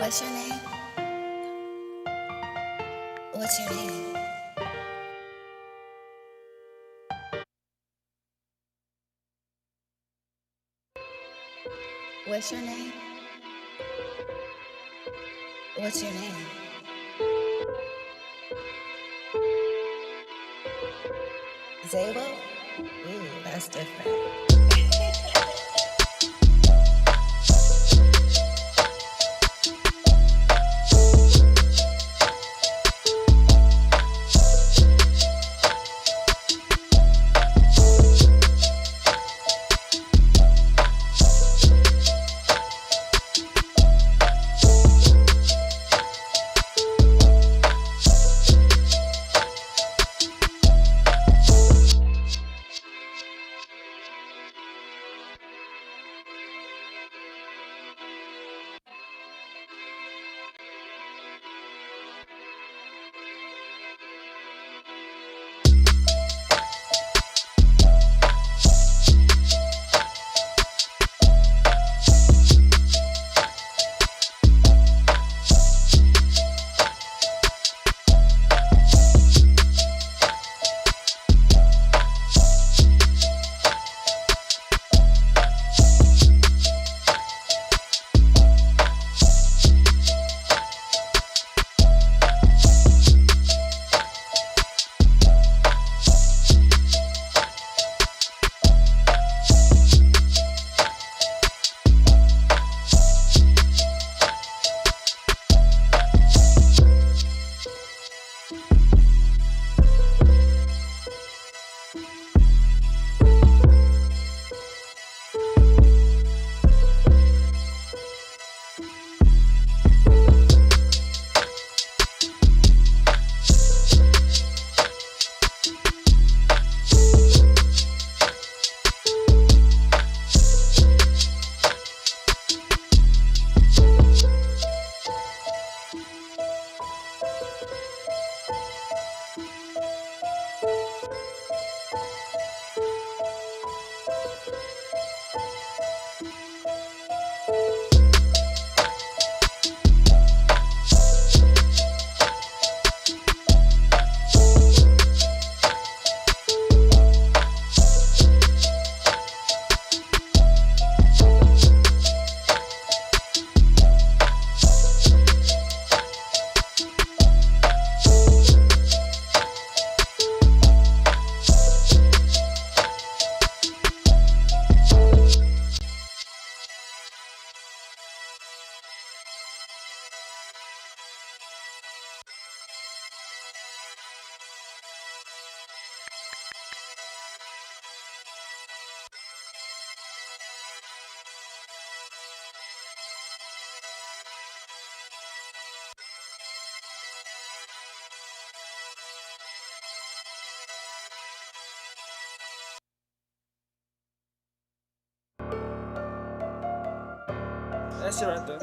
What's your name? What's your name? What's your name? What's your name? Zabo? Ooh, that's different. That shit right there.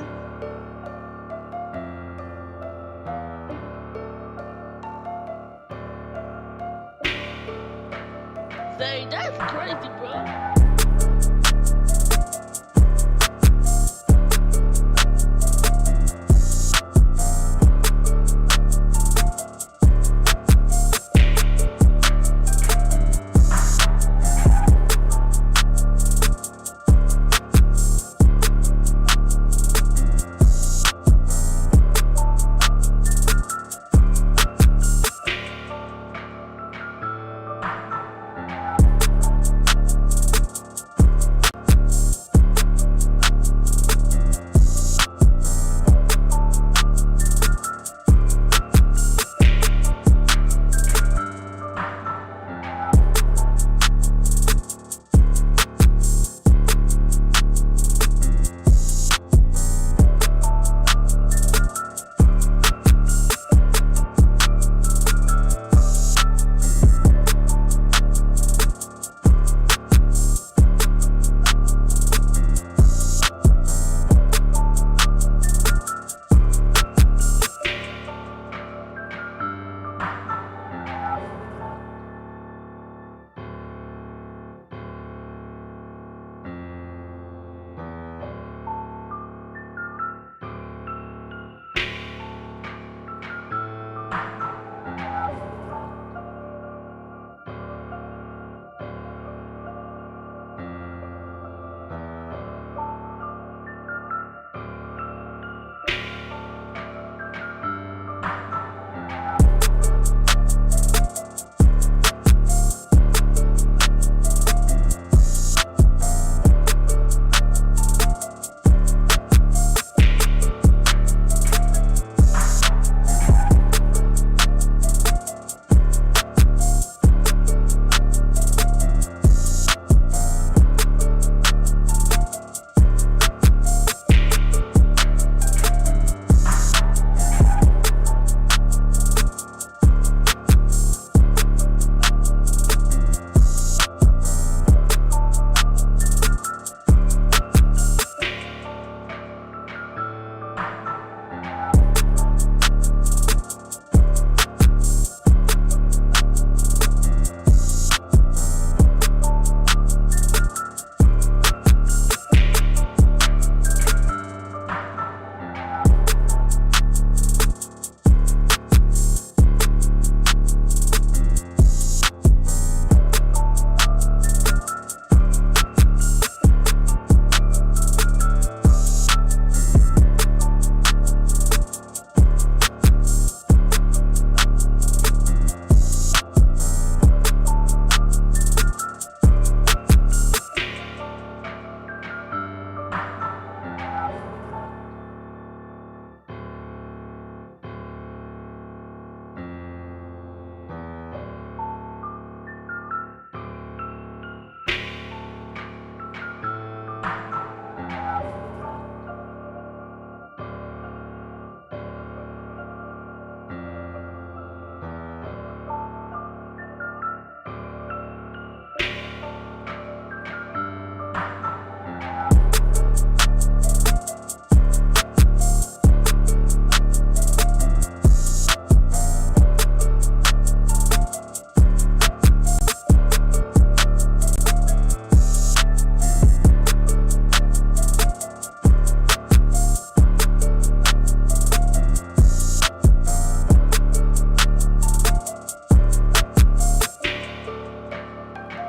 Say, that's crazy, bro.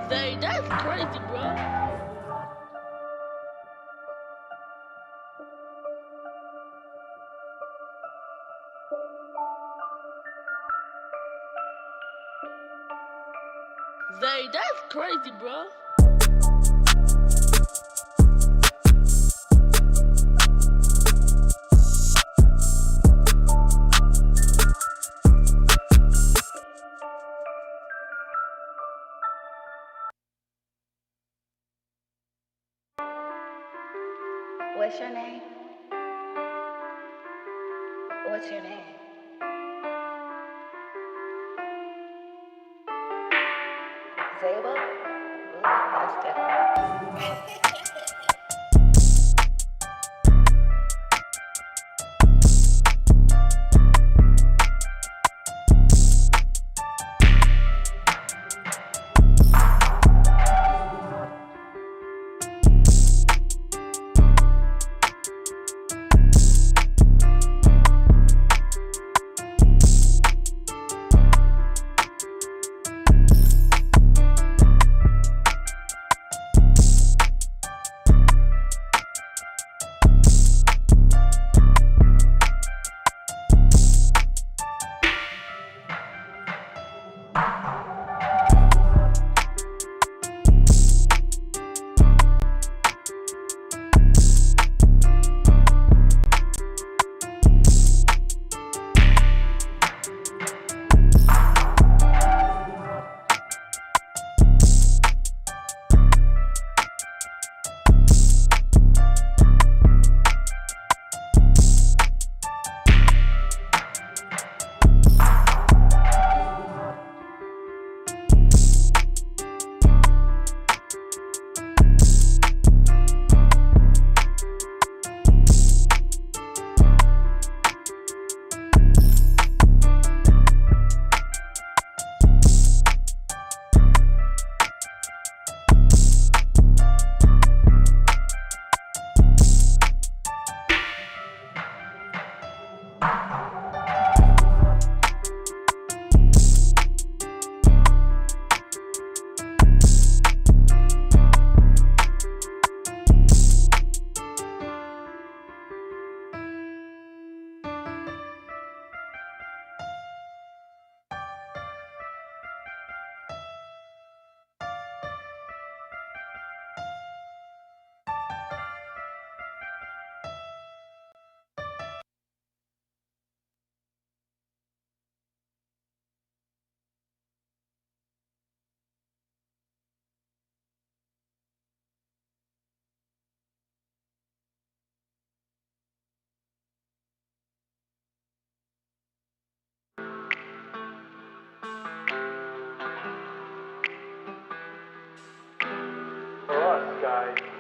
Say, that's crazy, bro. Say, that's crazy, bro. What's your name? What's your name? Zabo? Ooh, that's different.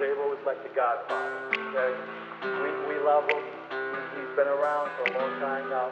Zabo is like the godfather, okay? We love him. He's been around for a long time now.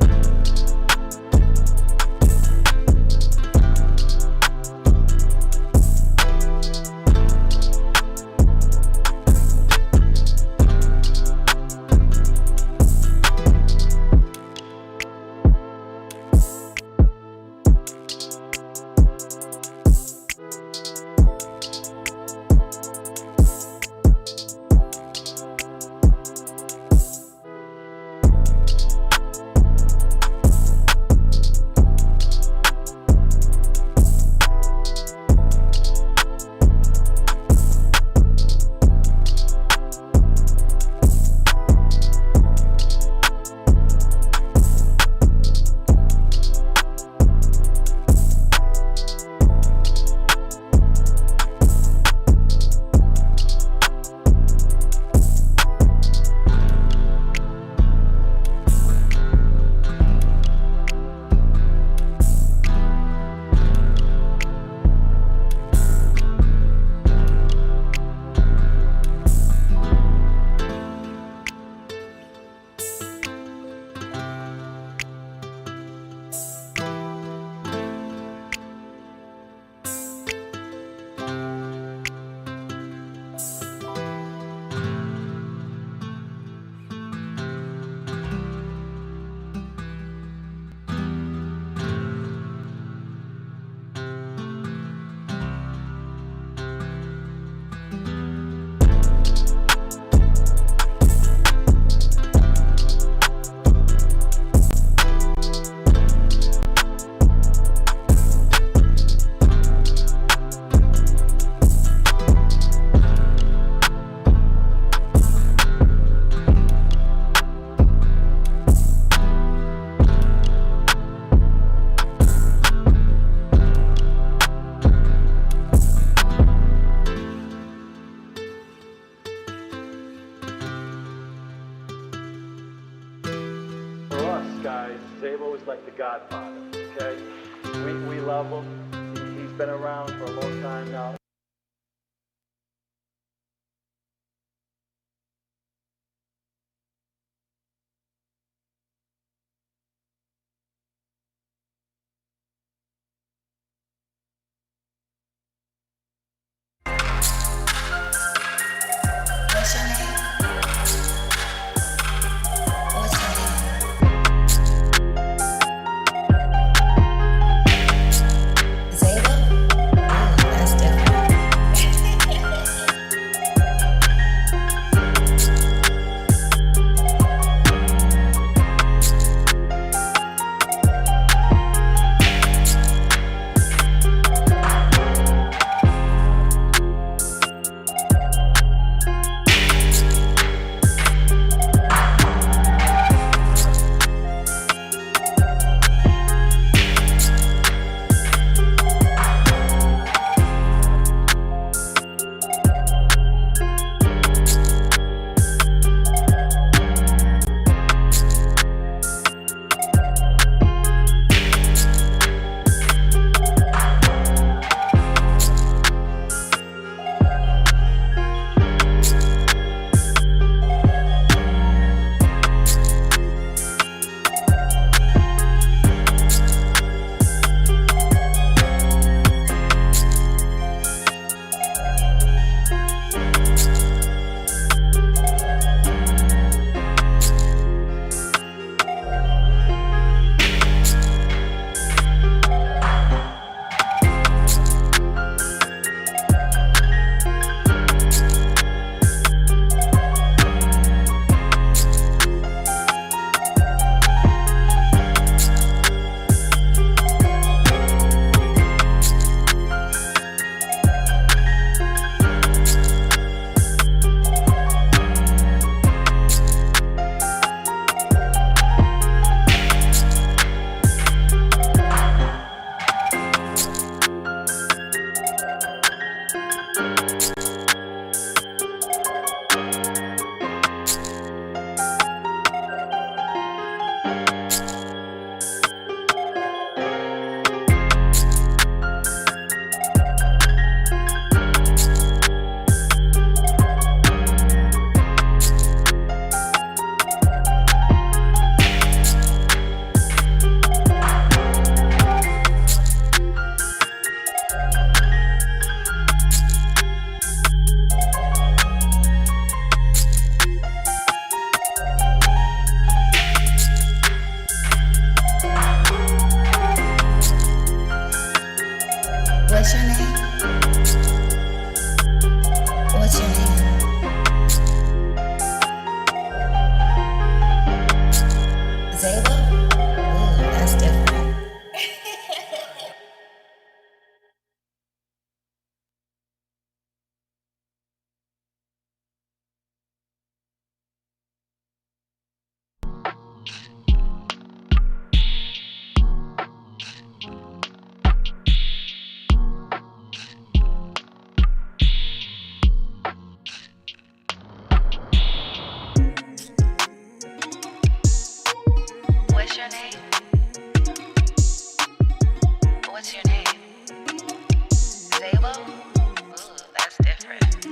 Guys, Zabo is like the godfather, okay? We love him. He's been around for a long time now. What's your name? What's your name? Zabo? Ooh, that's different. What's your name? What's your name? Zabo? Ooh, that's different. What's your name? What's your name? Zabo? Ooh, that's different.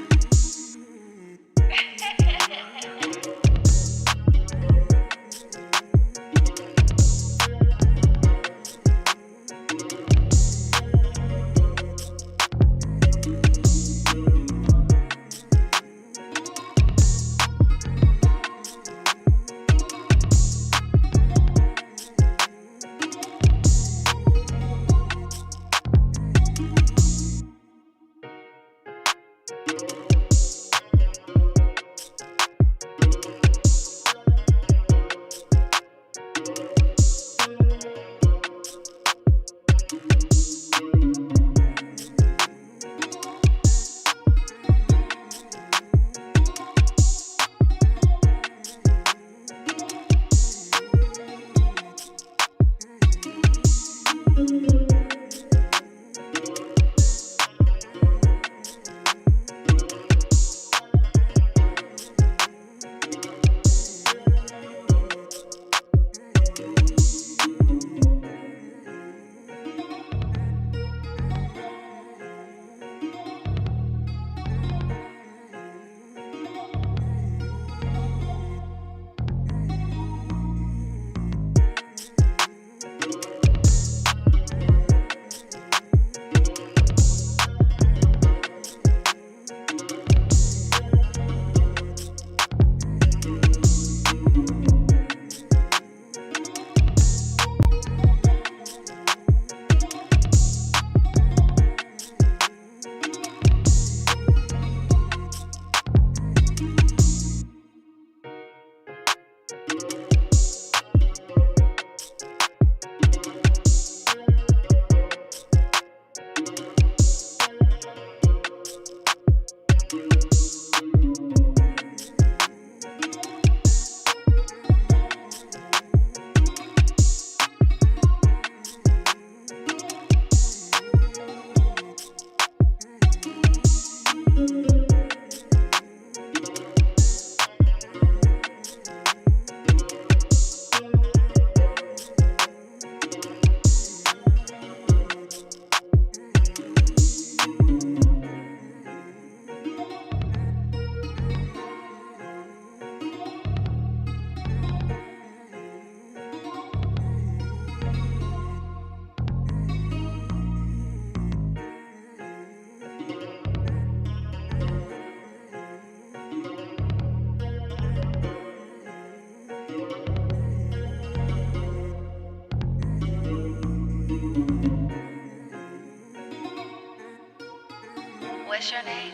What's your name?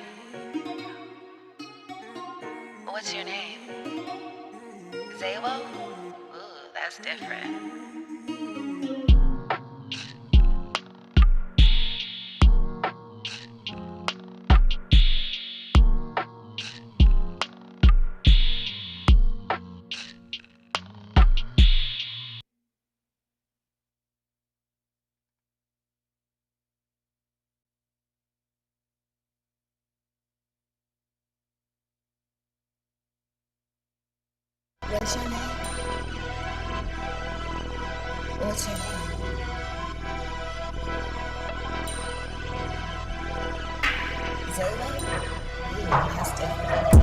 What's your name? Zabo? Ooh, that's different. What's your name? What's your name? Zabo? Ooh, that's different.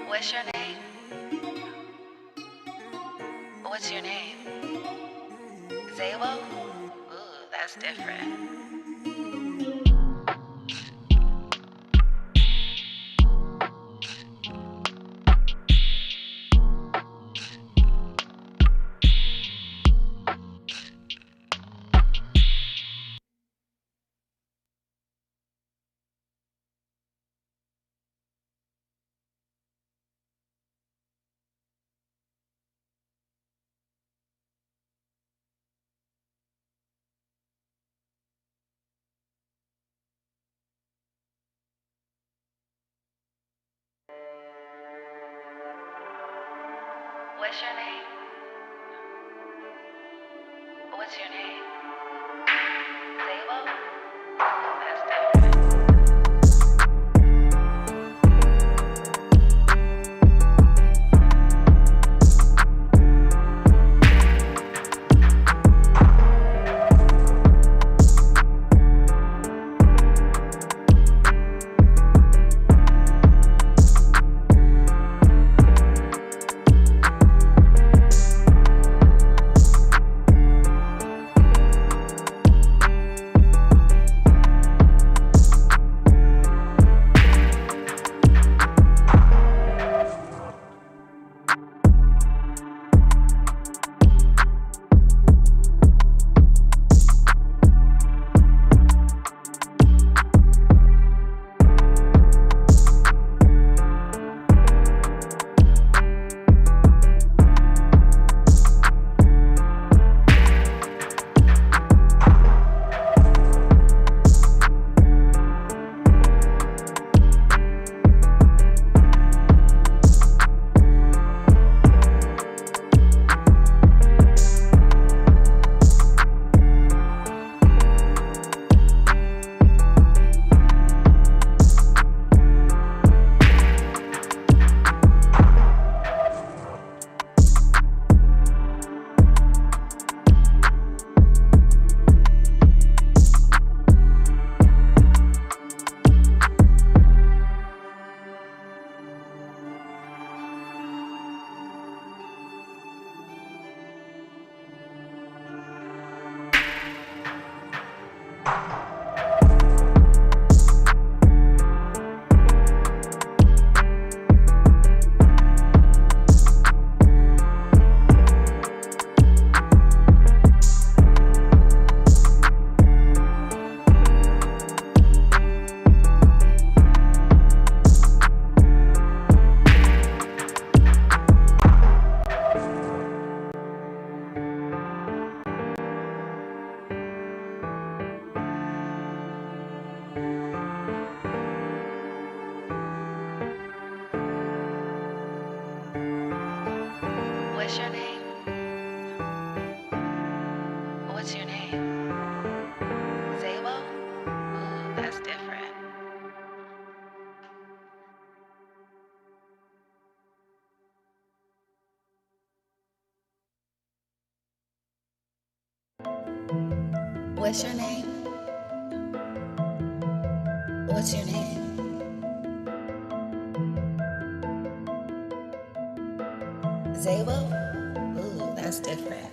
What's your name? What's your name? Zabo? Ooh, that's different. What's your name? What's your name? Zabo? That's different. What's your name? What's your name? Zabo? Ooh, that's different. What's your name? What's your name? Zabo? Ooh, that's different.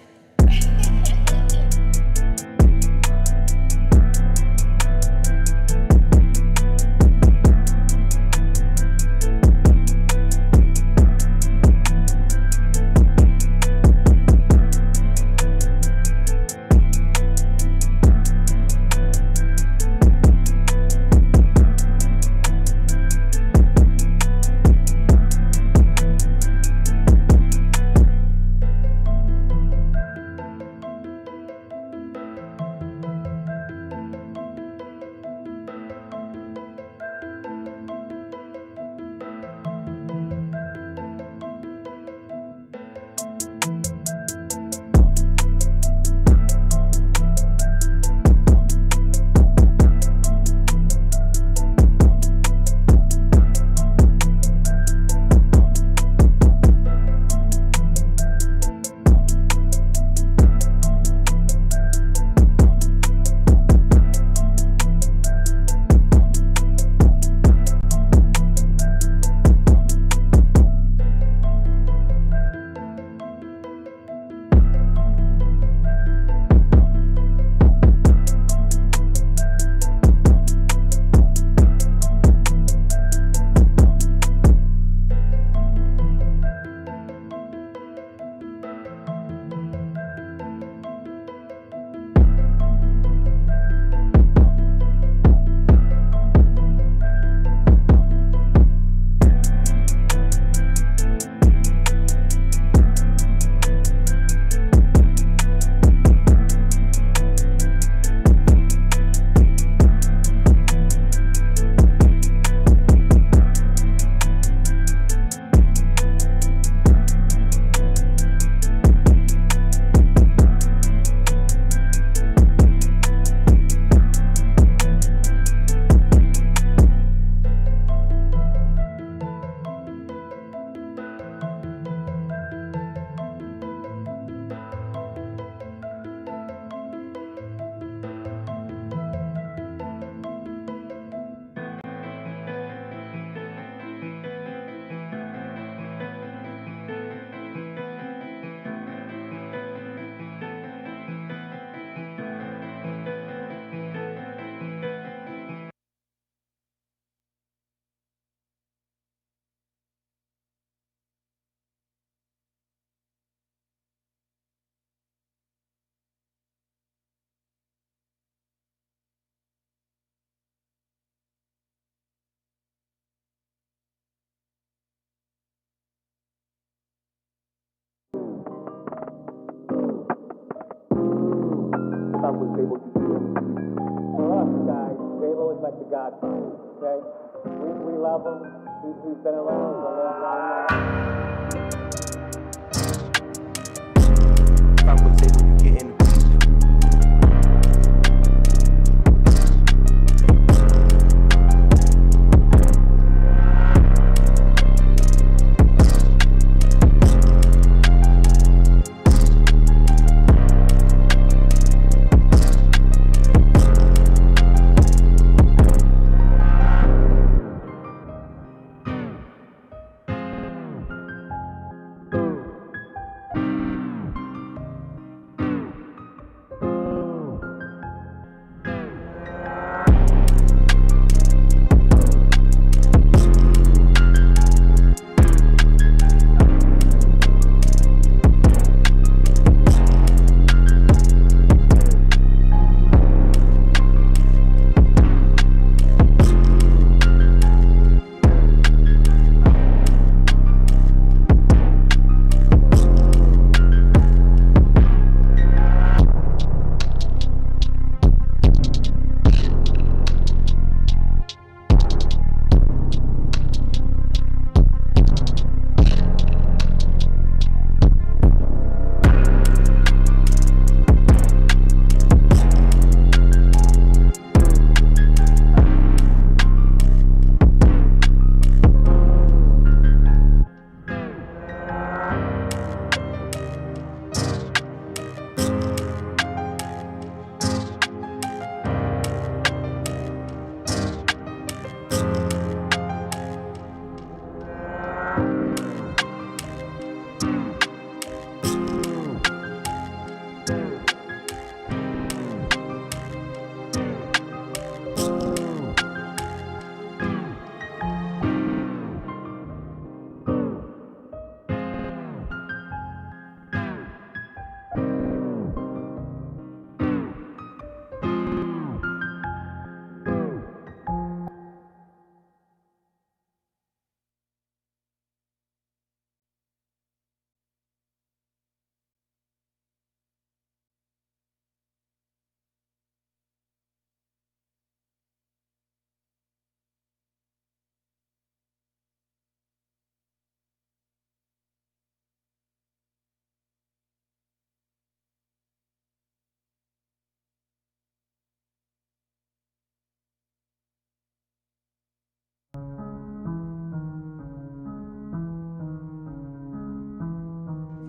come was able to do. For us guys, Zabo is like the godfather, okay? We love him. He's been around for a long time now. Fuck with Zabo, you get in the beat.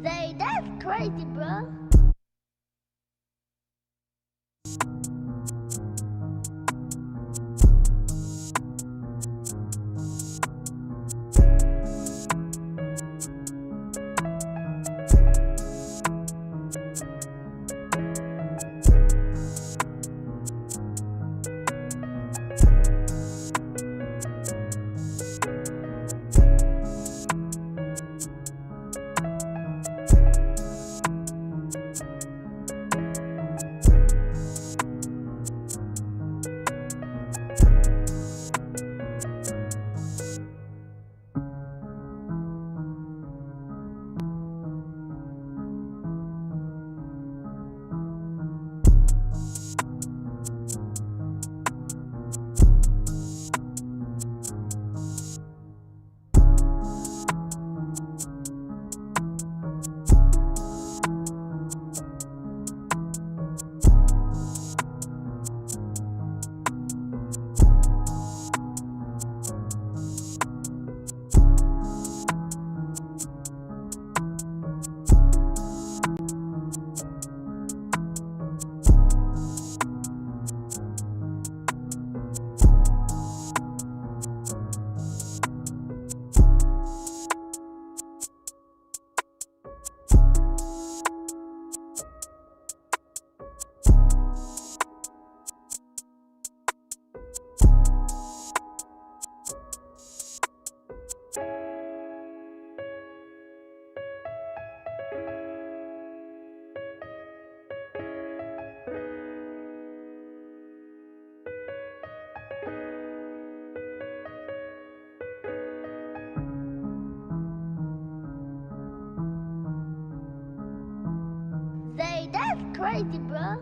Zay, that's crazy, bro. Zay, that's crazy, bro.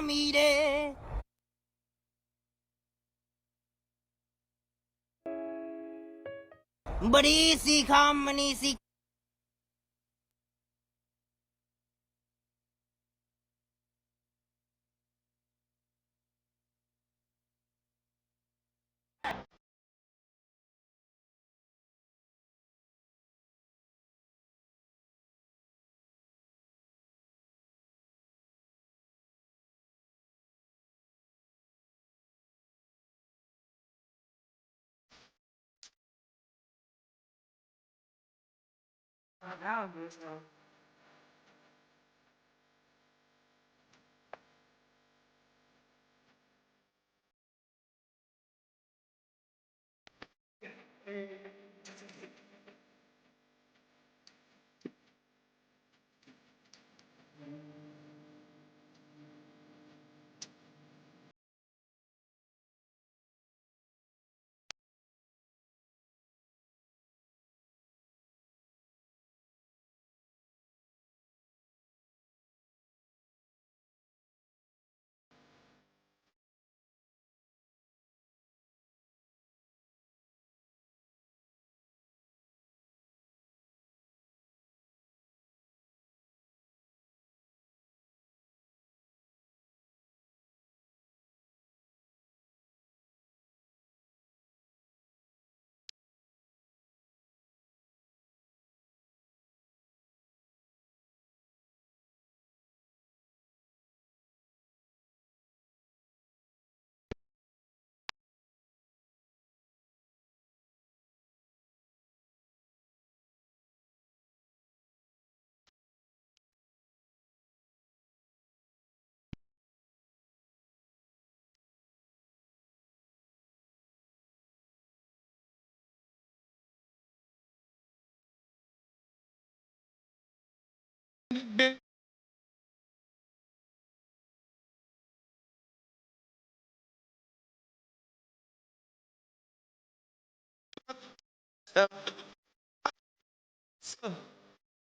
Amide. But easy come and easy.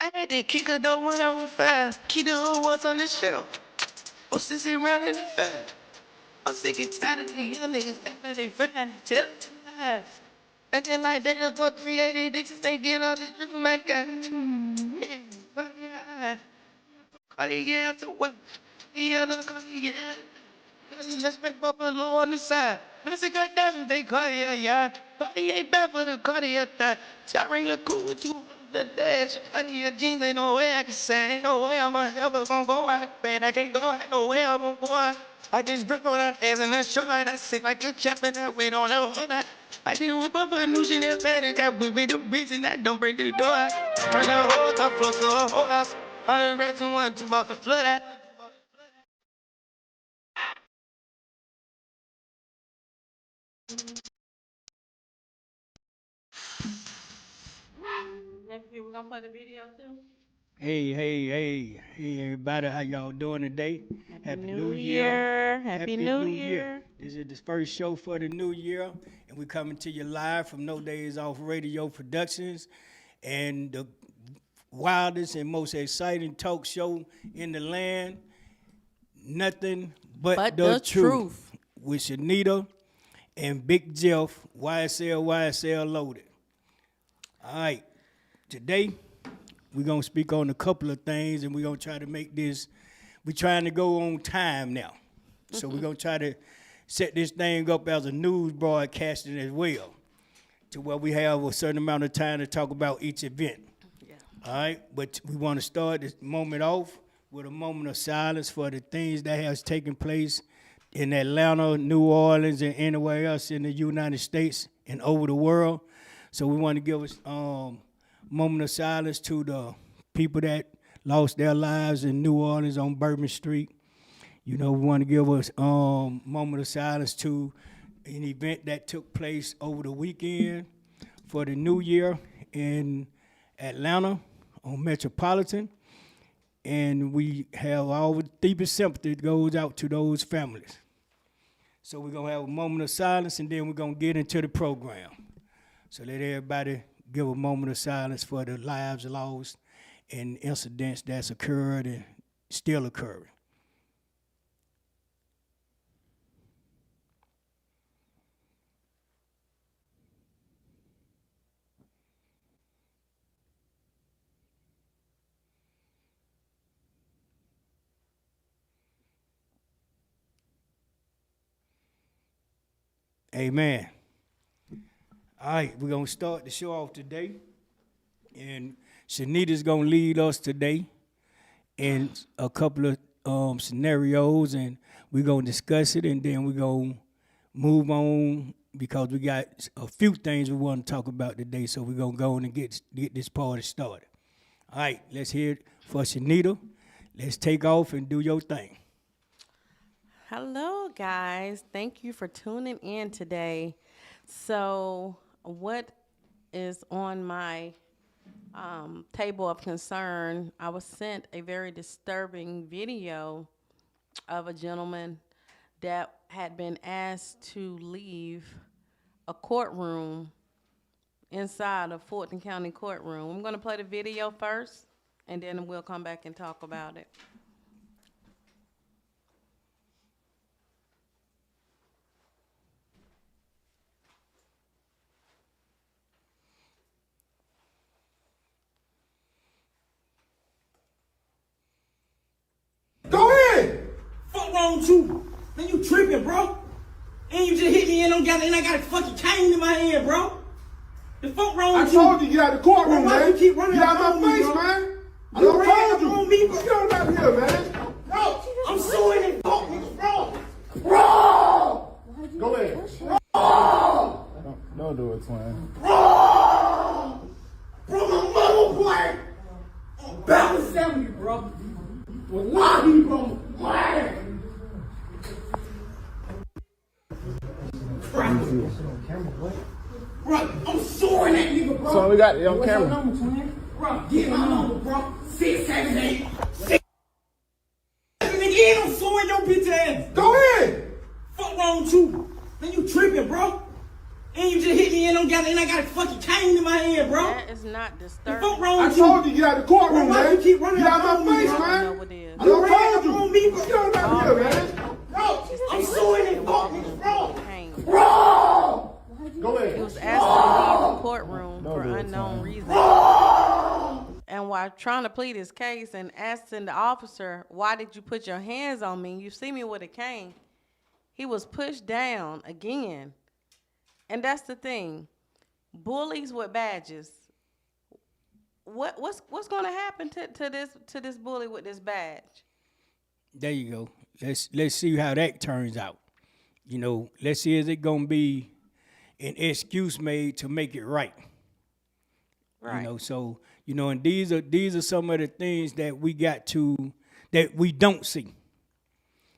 I had to kick a door when I was fast. Kiddo was on the shelf. Was sitting around in the bed. I'm sick and tired of the young niggas that they friend. Tell it to lies. And then like they just got 380 niggas, they get all this drip in my guy. Yeah, but yeah. Cardi out the way. Yeah, look, Cardi out. Just been bumping low on the side. Listen, goddamn, they call you, yeah. Cardi ain't bad for the Cardi up that. Sorry, look cool with you. The dash, I need a jeans, ain't no way I can say, ain't no way I'm ever gonna go out, man. I can't go out, no way I'm gonna go out. I just grip on that ass and that short, I sit like a chap and that weight on that. I didn't whip up a new shit that's bad, and that would be the reason that don't break the door. Turn the whole top floor to a whole house. I done read someone to about the flood out. Hey, everybody, how y'all doing today? Happy New Year. Happy New Year. This is the first show for the new year, and we're coming to you live from No Days Off Radio Productions, and the wildest and most exciting talk show in the land, Nothing But the Truth, with Shanita and Big Jeff, YSL Loaded. All right, today we're going to speak on a couple of things, and we're going to try to make this, we're trying to go on time now. So we're going to try to set this thing up as a news broadcasting as well, to where we have a certain amount of time to talk about each event. Yeah. All right, but we want to start this moment off with a moment of silence for the things that has taken place in Atlanta, New Orleans, and anywhere else in the United States and over the world. So we want to give us moment of silence to the people that lost their lives in New Orleans on Bourbon Street. You know, we want to give us moment of silence to an event that took place over the weekend for the new year in Atlanta on Metropolitan. And we have all the deepest sympathy that goes out to those families. So we're going to have a moment of silence, and then we're going to get into the program. So let everybody give a moment of silence for the lives lost and incidents that's occurred and still occurring. Amen. All right, we're going to start the show off today. And Shanita's going to lead us today in a couple of scenarios, and we're going to discuss it, and then we're going to move on because we got a few things we want to talk about today, so we're going to go on and get this party started. All right, let's hear it for Shanita. Let's take off and do your thing. Hello, guys. Thank you for tuning in today. So, what is on my table of concern? I was sent a very disturbing video of a gentleman that had been asked to leave a courtroom inside a Fulton County courtroom. I'm going to play the video first, and then we'll come back and talk about it. Go ahead! Fuck wrong with you? Man, you tripping, bro. And you just hit me and I got a fucking cane in my hand, bro. The fuck wrong with you? I told you get out of the courtroom, Why man. you keep running get out up of my on me, face, bro? man. I You done ran told up you. on me, bro. Get on out here, man. Bro, I'm suing this fuck nigga, bro. Go ahead. Don't do it, twin. Bro, my mama, boy. I'm about to 70, bro. Wallahi, bro. Boy. Bro, I'm suing that nigga, bro. So we got it on What's your camera. number, twin? Bro, get my number, bro. 678. 6. Nigga, I'm suing your bitch ass. Go ahead. Fuck wrong with you? Man, you tripping, bro. And you just hit me and I got a fucking cane in my hand, bro. That is not The disturbing. fuck wrong I with you? told you get out of the courtroom, Why man. you keep running get out up of on my me, face, bro? I know man. what it is. I done You ran told up on you. me, bro. Get on out here, man. Bro, I'm suing this fuck nigga, bro. Pain. Go He ahead. was asked to leave the courtroom for unknown reasons. And while trying to plead his case and asking the officer, why did you put your hands on me? You see me with a cane. He was pushed down again. And that's the thing. Bullies with badges. What's going to happen to this bully with this badge? There you go. Let's see how that turns out. You know, let's see, is it gonna be an excuse made to make it right? Right. You know, so and these are some of the things that that we don't see.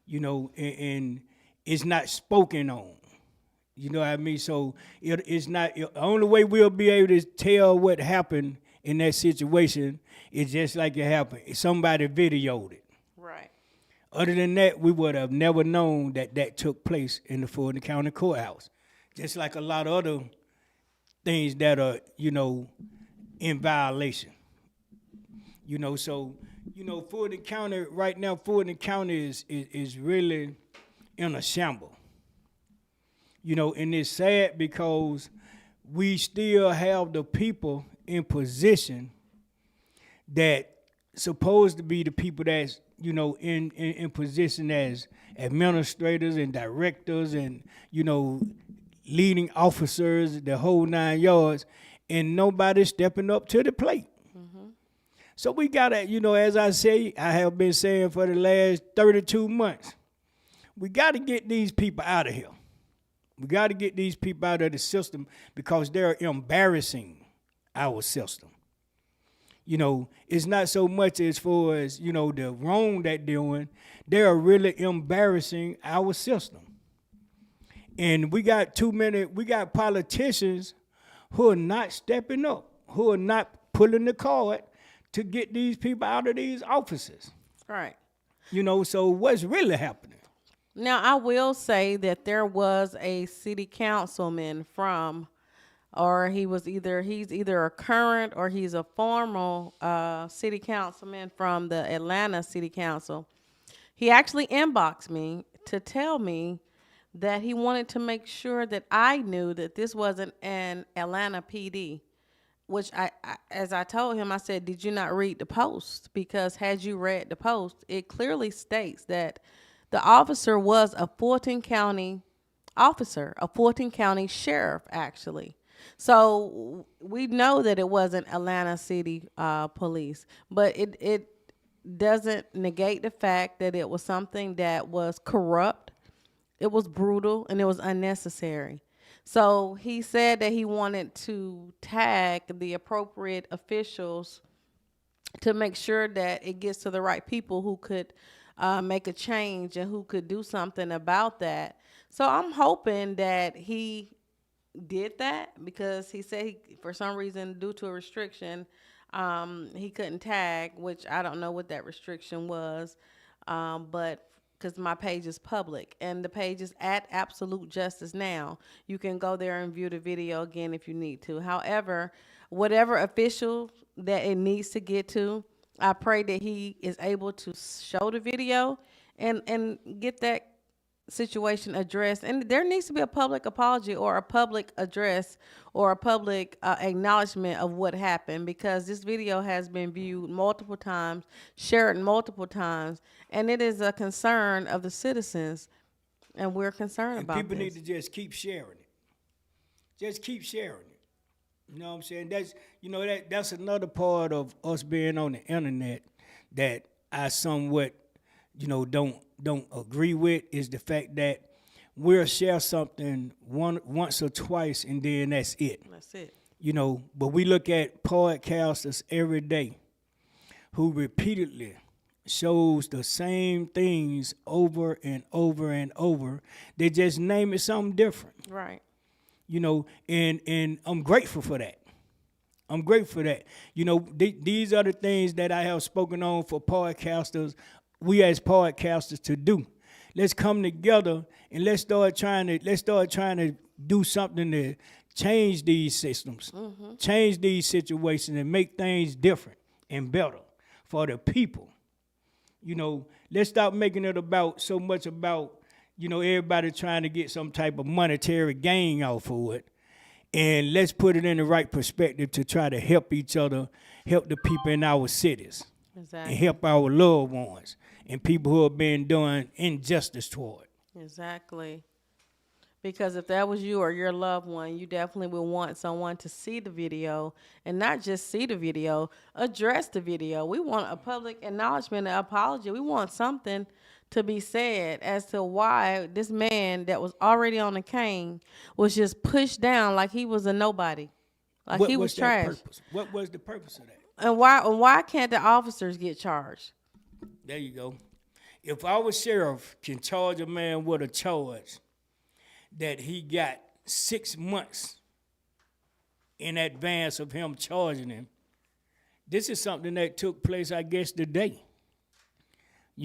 You know, and it's not spoken on. You know what I mean? So it's not the only way we'll be able to tell what happened in that situation is just like it happened. Somebody videoed it. Right. Other than that, we would have never known that took place in the Fulton County courthouse. Just like a lot of other things that are, in violation. So, Fulton County, right now, Fulton County is really in a shamble. And it's sad because we still have the people in position that supposed to be the people that's, in position as administrators and directors and, leading officers, the whole 9 yards, and nobody's stepping up to the plate. Mm-hmm. So we gotta, as I have been saying for the last 32 months, we gotta get these people out of here. We got to get these people out of the system because they're embarrassing our system. It's not so much as far as, the wrong that they're doing. They're really embarrassing our system. And we got politicians who are not stepping up, who are not pulling the cord to get these people out of these offices. Right. So what's really happening? Now, I will say that there was a city councilman he's either a current or he's a former city councilman from the Atlanta City Council. He actually inboxed me to tell me that he wanted to make sure that I knew that this wasn't an Atlanta PD, which as I told him, I said, did you not read the post? Because had you read the post, it clearly states that the officer was a Fulton County officer, a Fulton County sheriff, actually. So we know that it wasn't Atlanta City Police, but it doesn't negate the fact that it was something that was corrupt, it was brutal, and it was unnecessary. So he said that he wanted to tag the appropriate officials to make sure that it gets to the right people who could make a change and who could do something about that. So I'm hoping that he did that, because he said for some reason, due to a restriction, he couldn't tag, which I don't know what that restriction was, but because my page is public and the page is at Absolute Justice Now. You can go there and view the video again if you need to. However, whatever official that it needs to get to, I pray that he is able to show the video and get that situation addressed. And there needs to be a public apology or a public address or a public acknowledgement of what happened, because this video has been viewed multiple times, shared multiple times, and it is a concern of the citizens, and we're concerned about People this. need to just keep sharing it. Just keep sharing it. You know what I'm saying? That's another part of us being on the internet that I somewhat, don't agree with, is the fact that we'll share something once or twice and then that's it. That's it. But we look at podcasters every day who repeatedly shows the same things over and over and over. They just name it something different. Right. And I'm grateful for that. I'm grateful for that. These are the things that I have spoken on for podcasters, we as podcasters, to do. Let's come together and let's start trying to do something to change these systems, change these situations, and make things different and better for the people. Let's stop making it so much about everybody trying to get some type of monetary gain off of it. And let's put it in the right perspective to try to help each other, help the people in our cities, Exactly. and help our loved ones and people who have been doing injustice toward. Exactly. Because if that was you or your loved one, you definitely would want someone to see the video, and not just see the video, address the video. We want a public acknowledgement, an apology. We want something to be said as to why this man that was already on the cane was just pushed down like he was a nobody, like he was trash. What was the purpose of that? And why can't the officers get charged? There you go. If our sheriff can charge a man with a charge that he got 6 months in advance of him charging him, this is something that took place, I guess, today.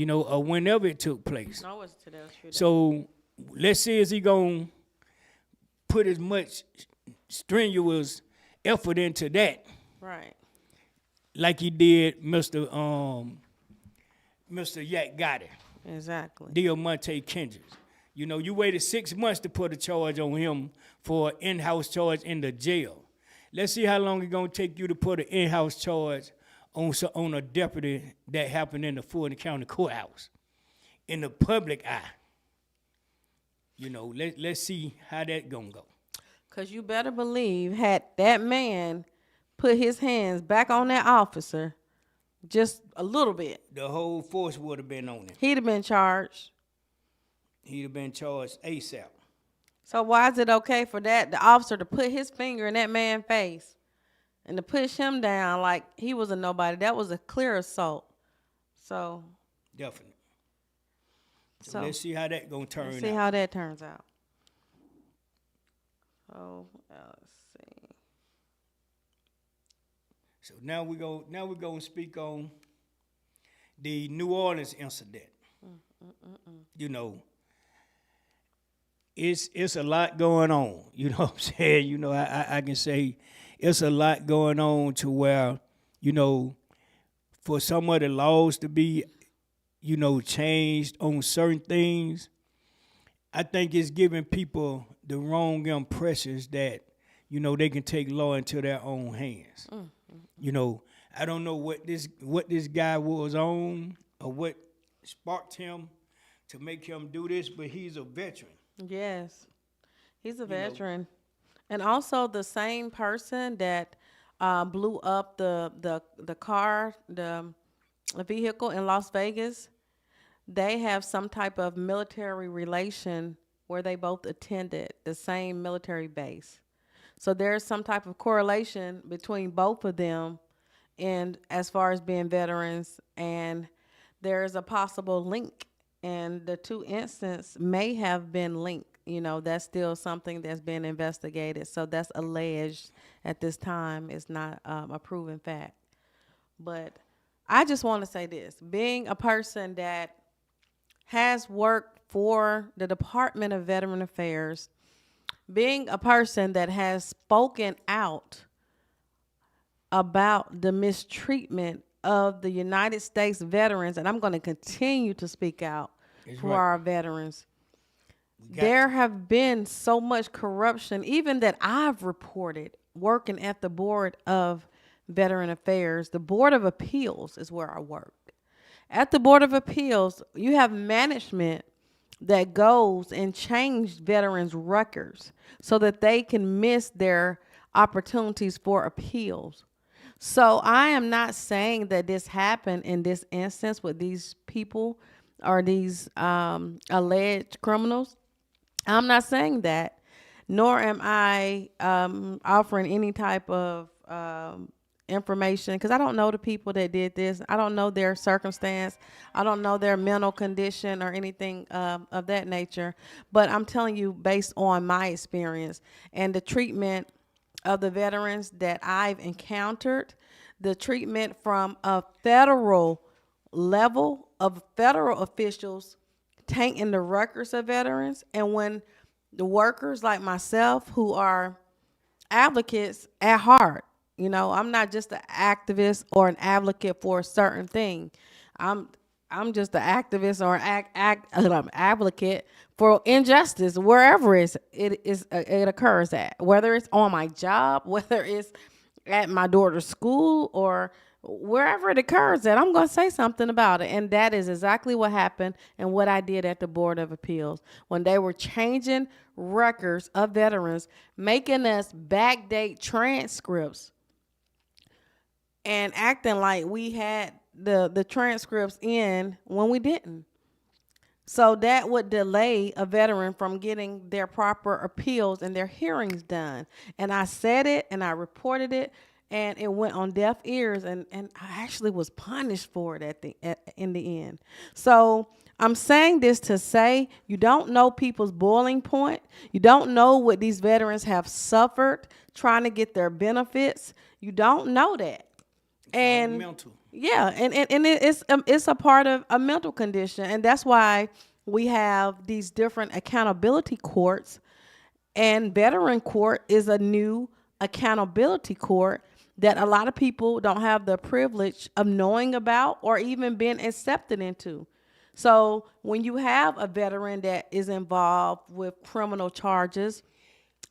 Or whenever it took place. No, it's today. So let's see, is he going to put as much strenuous effort into that, Right. like he did Mr. Yak Gotti, Exactly. Diamante Kendrick. You waited 6 months to put a charge on him for an in-house charge in the jail. Let's see how long it's going to take you to put an in-house charge on a deputy that happened in the Fulton County courthouse, in the public eye. Let's see how that gonna go. Because you better believe, had that man put his hands back on that officer just a little bit, The whole force would have been on him. he'd have been charged. He'd have been charged ASAP. So why is it okay for the officer to put his finger in that man's face and to push him down like he was a nobody? That was a clear assault. So Definitely. So let's see how that gonna turn let's see out. how that turns out. So let's see. So now we're gonna speak on the New Orleans incident. It's a lot going on. You know what I'm saying? I can say it's a lot going on to where, for some of the laws to be, changed on certain things, I think it's giving people the wrong impressions that, they can take law into their own hands. I don't know what this guy was on or what sparked him to make him do this, but he's a veteran. Yes. He's a You know. veteran. And also the same person that blew up the car, the vehicle in Las Vegas, they have some type of military relation where they both attended the same military base. So there's some type of correlation between both of them and as far as being veterans, and there's a possible link, and the two incidents may have been linked. You know, that's still something that's being investigated. So that's alleged at this time. It's not a proven fact. But I just want to say this: being a person that has worked for the Department of Veteran Affairs, being a person that has spoken out about the mistreatment of the United States veterans, and I'm going to continue to speak out for our veterans. There have been so much corruption, even that I've reported working at the Board of Veteran Affairs. The Board of Appeals is where I worked. At the Board of Appeals, you have management that goes and change veterans' records so that they can miss their opportunities for appeals. So I am not saying that this happened in this instance with these people or these alleged criminals. I'm not saying that, nor am I offering any type of information, because I don't know the people that did this. I don't know their circumstance. I don't know their mental condition or anything of that nature. But I'm telling you based on my experience and the treatment of the veterans that I've encountered, the treatment from a federal level of federal officials tainting the records of veterans, and when the workers like myself who are advocates at heart, you know, I'm not just an activist or an advocate for a certain thing. I'm just an activist or an advocate for injustice wherever it occurs at, whether it's on my job, whether it's at my daughter's school, or wherever it occurs at. I'm going to say something about it. And that is exactly what happened and what I did at the Board of Appeals when they were changing records of veterans, making us backdate transcripts and acting like we had the transcripts in when we didn't. So that would delay a veteran from getting their proper appeals and their hearings done. And I said it and I reported it, and it went on deaf ears, and I actually was punished for it in the end. So I'm saying this to say you don't know people's boiling point. You don't know what these veterans have suffered trying to get their benefits. You don't know that. And mental. Yeah, and it's a part of a mental condition, and that's why we have these different accountability courts, and veteran court is a new accountability court that a lot of people don't have the privilege of knowing about or even being accepted into. So when you have a veteran that is involved with criminal charges,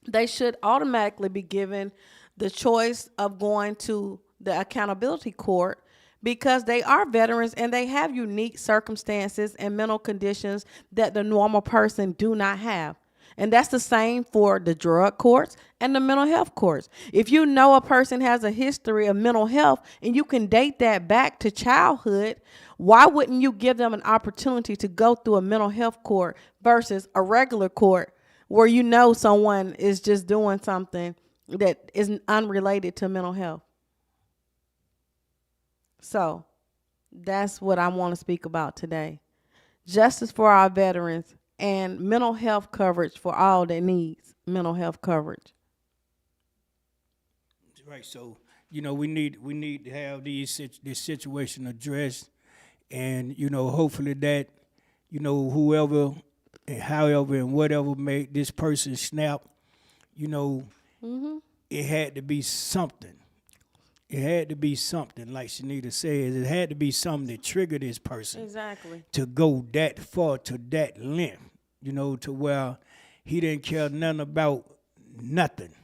they should automatically be given the choice of going to the accountability court, because they are veterans and they have unique circumstances and mental conditions that the normal person do not have. And that's the same for the drug courts and the mental health courts. If you know a person has a history of mental health and you can date that back to childhood, why wouldn't you give them an opportunity to go through a mental health court versus a regular court where you know someone is just doing something that is unrelated to mental health? So that's what I want to speak about today. Justice for our veterans and mental health coverage for all that needs mental health coverage. Right. So, you know, we need to have this situation addressed, and, you know, hopefully that, you know, whoever and however and whatever made this person snap, you know, it had to be something. It had to be something, like Shanita says. It had to be something that triggered this person. Exactly. To go that far, to that length, you know, to where he didn't care nothing about nothing.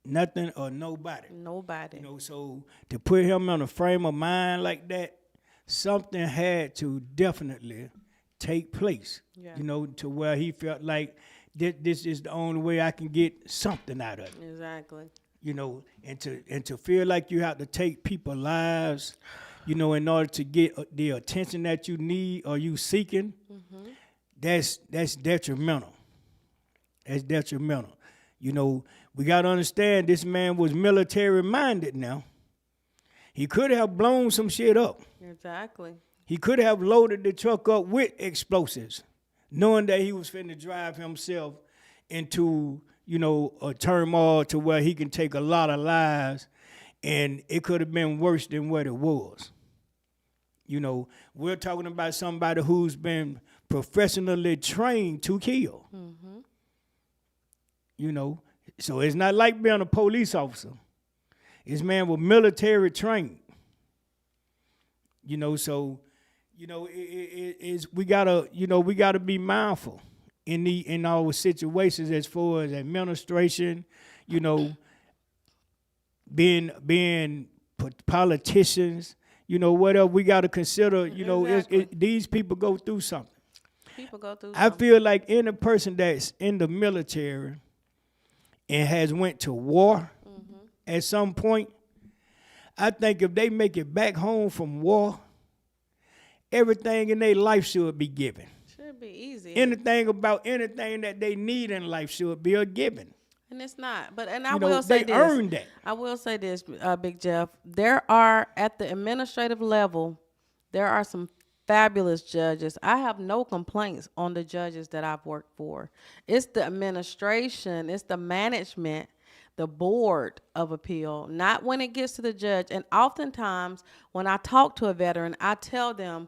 Nothing or nobody. Nobody. You know, so to put him on a frame of mind like that, something had to definitely take place. Yeah. You know, to where he felt like this is the only way I can get something out of it. Exactly. You know, and to feel like you have to take people's lives, you know, in order to get the attention that you need or you seeking, that's detrimental. That's detrimental. You know, we got to understand this man was military minded now. He could have blown some shit up. Exactly. He could have loaded the truck up with explosives, knowing that he was finna drive himself into, you know, a turmoil to where he can take a lot of lives, and it could have been worse than what it was. You know, we're talking about somebody who's been professionally trained to kill. You know, so it's not like being a police officer. This man was military trained. You know, so, you know, we gotta be mindful in our situations as far as administration, you know, being politicians, you know, whatever we gotta consider, you know, Exactly. these people go through something. People go through I feel like any person that's in the military and has went to war at some point, I think if they make it back home from war, everything in their life should be given. should be easy. Anything about anything that they need in life should be a given. And it's not. But I You know, will say they this. earned that. I will say this, Big Jeff. There are, at the administrative level, there are some fabulous judges. I have no complaints on the judges that I've worked for. It's the administration, it's the management, the board of appeal, not when it gets to the judge. And oftentimes, when I talk to a veteran, I tell them,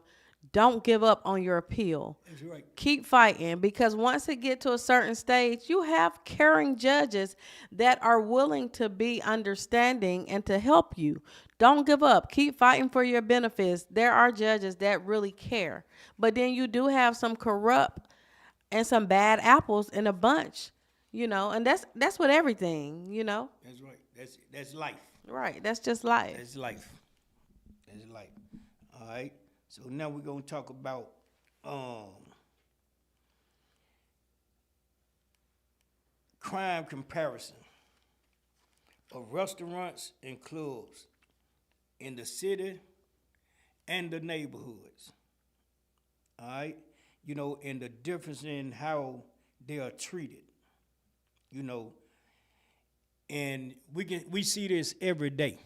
don't give up on your appeal. That's right. Keep fighting, because once it get to a certain stage, you have caring judges that are willing to be understanding and to help you. Don't give up. Keep fighting for your benefits. There are judges that really care. But then you do have some corrupt and some bad apples in a bunch, you know, and that's with everything, you know. That's right. That's life. Right. That's just life. That's life. That's life. All right. So now we're gonna talk about crime comparison of restaurants and clubs in the city and the neighborhoods. All right, you know, and the difference in how they are treated. You know, and we see this every day,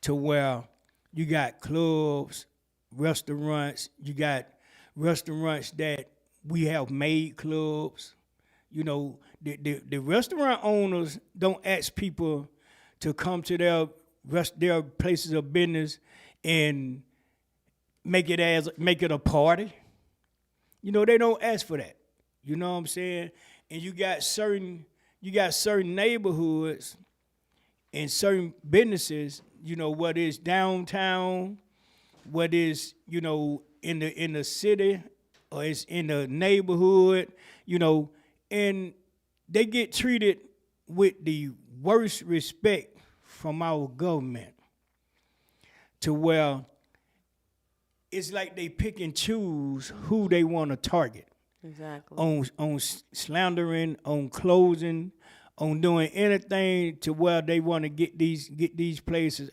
to where you got clubs, restaurants, you got restaurants that we have made clubs. You know, the restaurant owners don't ask people to come to their places of business and make it a party. You know, they don't ask for that. You know what I'm saying? And you got certain neighborhoods and certain businesses, you know, what is downtown, what is, you know, in the city, or it's in the neighborhood, you know, and they get treated with the worst respect from our government, to where it's like they pick and choose who they want to target. Exactly. On slandering, on closing, on doing anything to where they want to get these places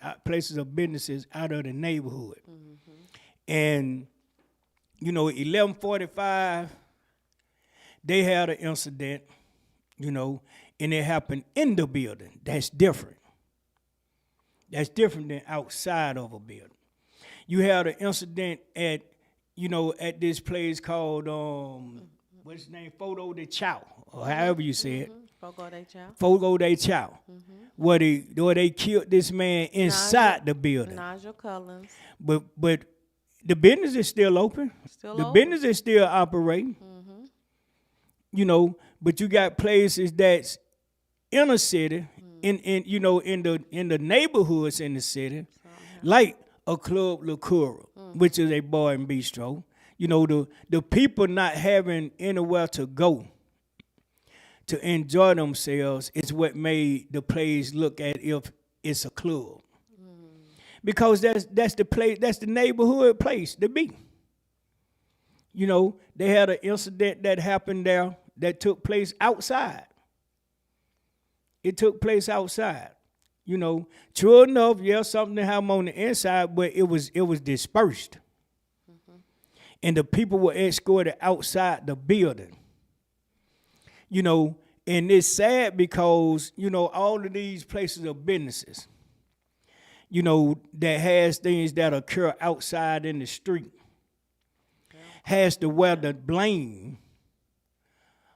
of businesses out of the neighborhood. And you know, 1145, they had an incident, you know, and it happened in the building. That's different. That's different than outside of a building. You had an incident at this place called what's his name, Fogo de Chao, or however you say it. Fogo de Chao. Fogo de Chao. Where they killed this man inside the building. Nigel Collins. But the business is still open. Business is still operating. You know, but you got places that's in a city, in the neighborhoods in the city, like a Club La Cura, which is a bar and bistro. You know, the people not having anywhere to go to enjoy themselves is what made the place look at if it's a club. Because that's the place, that's the neighborhood place to be. You know, they had an incident that happened there that took place outside. It took place outside. You know, true enough, yeah, something happened on the inside, but it was dispersed. And the people were escorted outside the building. You know, and it's sad because, you know, all of these places are businesses, you know, that has things that occur outside in the street, has to wear the blame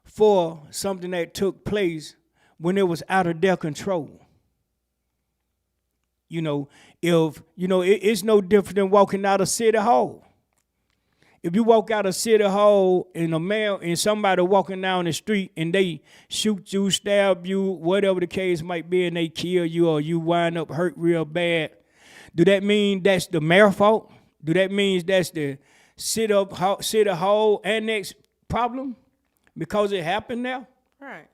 for something that took place when it was out of their control. You know, if, you know, it's no different than walking out of City Hall. If you walk out of City Hall and somebody walking down the street and they shoot you, stab you, whatever the case might be, and they kill you or you wind up hurt real bad, do that mean that's the mayor's fault? Do that mean that's the City Hall annex problem because it happened now? Right.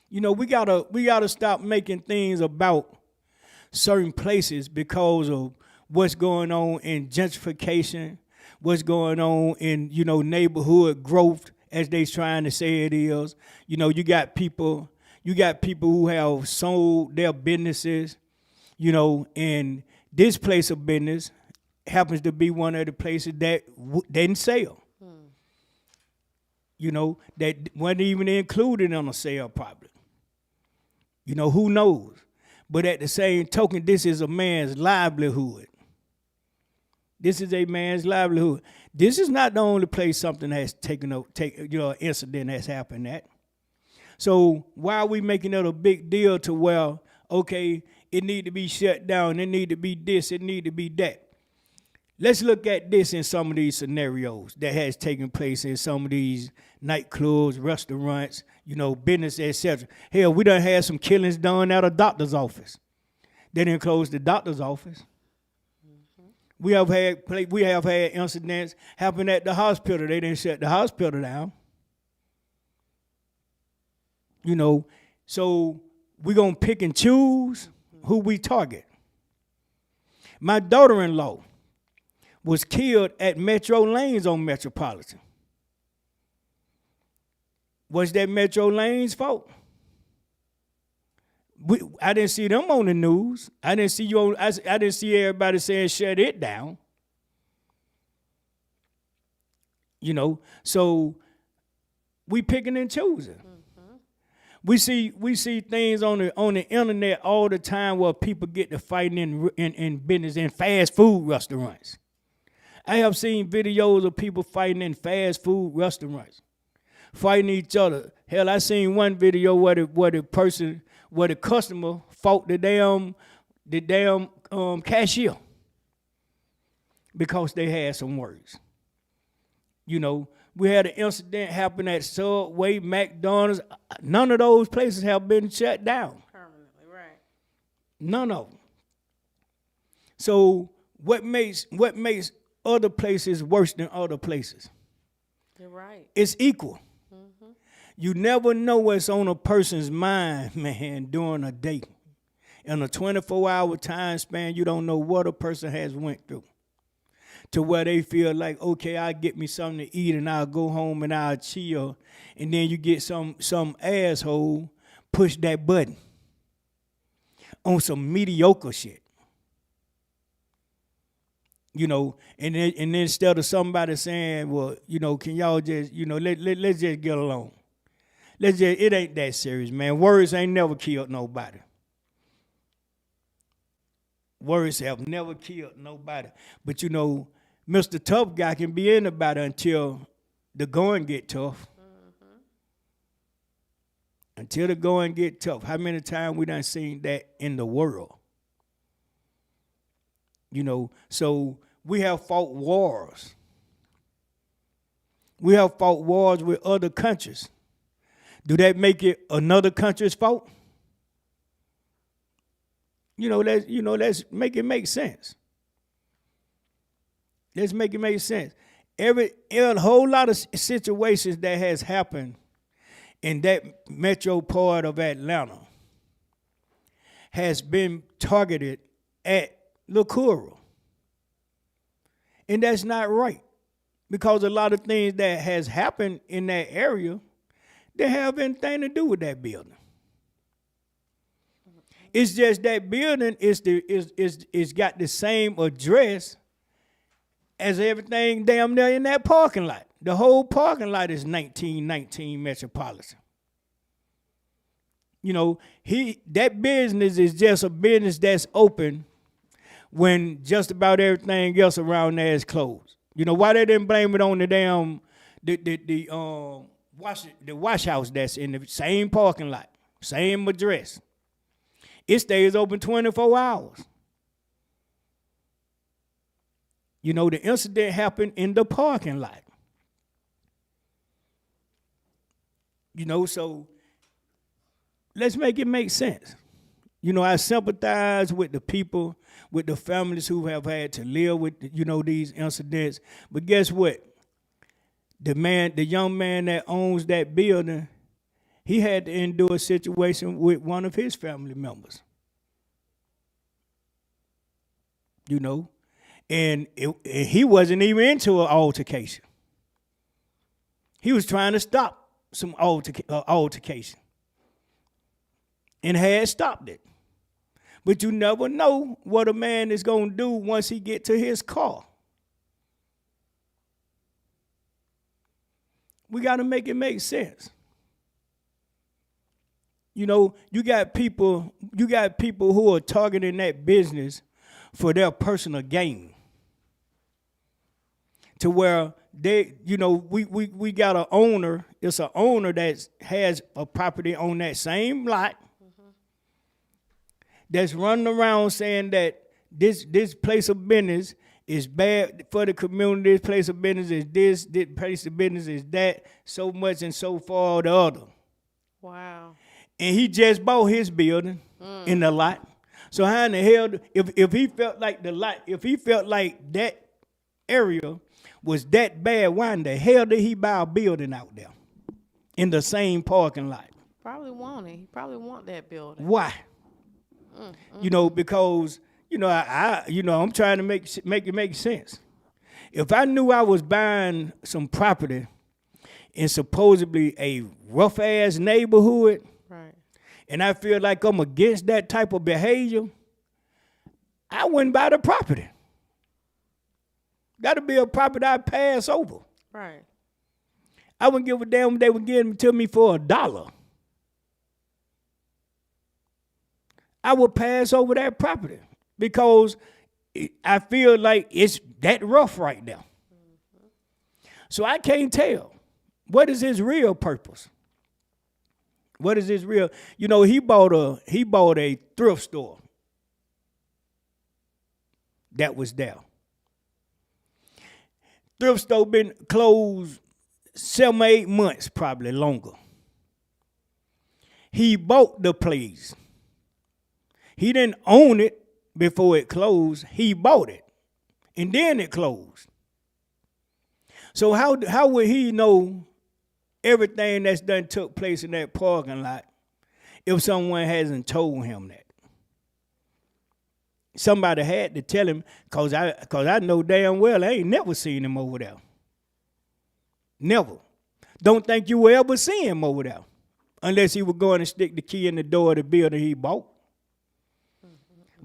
You know, we gotta stop making things about certain places because of what's going on in gentrification, what's going on in, you know, neighborhood growth, as they trying to say it is. You know, you got people who have sold their businesses, you know, and this place of business happens to be one of the places that didn't sell. You know, that wasn't even included on a sale probably. You know, who knows? But at the same token, this is a man's livelihood. This is a man's livelihood. This is not the only place something has an incident has happened at. So why are we making it a big deal to where, okay, it need to be shut down, it need to be this, it need to be that? Let's look at this in some of these scenarios that has taken place in some of these nightclubs, restaurants, you know, business, etc. Hell, we done had some killings done at a doctor's office. They didn't close the doctor's office. We have had incidents happen at the hospital. They didn't shut the hospital down. You know, so we're going to pick and choose who we target. My daughter-in-law was killed at Metro Lanes on Metropolitan. Was that Metro Lanes' fault? I didn't see them on the news. I didn't see everybody saying shut it down. You know, so we picking and choosing. We see things on the internet all the time where people get to fighting in business in fast food restaurants. I have seen videos of people fighting in fast food restaurants, fighting each other. Hell, I seen one video where the customer fought the damn cashier because they had some words. You know, we had an incident happen at Subway, McDonald's. None of those places have been shut down. Permanently, right. None of them. So what makes other places worse than other places? You're right. It's equal. You never know what's on a person's mind, man, during a day. In a 24-hour time span, you don't know what a person has went through. To where they feel like, okay, I'll get me something to eat and I'll go home and I'll chill. And then you get some asshole push that button on some mediocre shit. You know, and then instead of somebody saying, well, you know, can y'all just, you know, let's just get along. It ain't that serious, man. Words ain't never killed nobody. Words have never killed nobody. But you know, Mr. Tough Guy can be anybody until the going get tough. Until the going get tough. How many times we done seen that in the world? You know, so we have fought wars. We have fought wars with other countries. Do that make it another country's fault? Let's make it make sense. Let's make it make sense. A whole lot of situations that has happened in that metro part of Atlanta has been targeted at LaCoura. And that's not right. Because a lot of things that has happened in that area that have anything to do with that building. It's just that building is got the same address as everything damn near in that parking lot. The whole parking lot is 1919 Metropolitan. You know, that business is just a business that's open when just about everything else around there is closed. You know, why they didn't blame it on the damn wash house that's in the same parking lot, same address. It stays open 24 hours. You know, the incident happened in the parking lot. You know, so let's make it make sense. You know, I sympathize with the people, with the families who have had to live with, you know, these incidents. But guess what? The young man that owns that building, he had to endure a situation with one of his family members. You know? And he wasn't even into an altercation. He was trying to stop some altercation. And had stopped it. But you never know what a man is going to do once he get to his car. We got to make it make sense. You know, you got people who are targeting that business for their personal gain. To where they, you know, we got an owner, it's an owner that has a property on that same lot that's running around saying that this place of business is bad for the community, this place of business is this place of business is that, so much and so far the other. Wow. And he just bought his building in the lot. So how in the hell, if he felt like the lot, if he felt like that area was that bad, why in the hell did he buy a building out there in the same parking lot? Probably want it. He probably want that building. Why? You know, because, you know, I'm trying to make it make sense. If I knew I was buying some property in supposedly a rough-ass neighborhood, right, and I feel like I'm against that type of behavior, I wouldn't buy the property. Got to be a property I pass over. right. I wouldn't give a damn if they would give it to me for $1. I would pass over that property because I feel like it's that rough right now. So I can't tell. What is his real purpose? What is his real? You know, he bought a thrift store that was there. Thrift store been closed 7 or 8 months, probably longer. He bought the place. He didn't own it before it closed. He bought it, and then it closed. So how would he know everything that's done took place in that parking lot if someone hasn't told him that? Somebody had to tell him, cause I know damn well I ain't never seen him over there. Never. Don't think you will ever see him over there, unless he was going to stick the key in the door of the building he bought.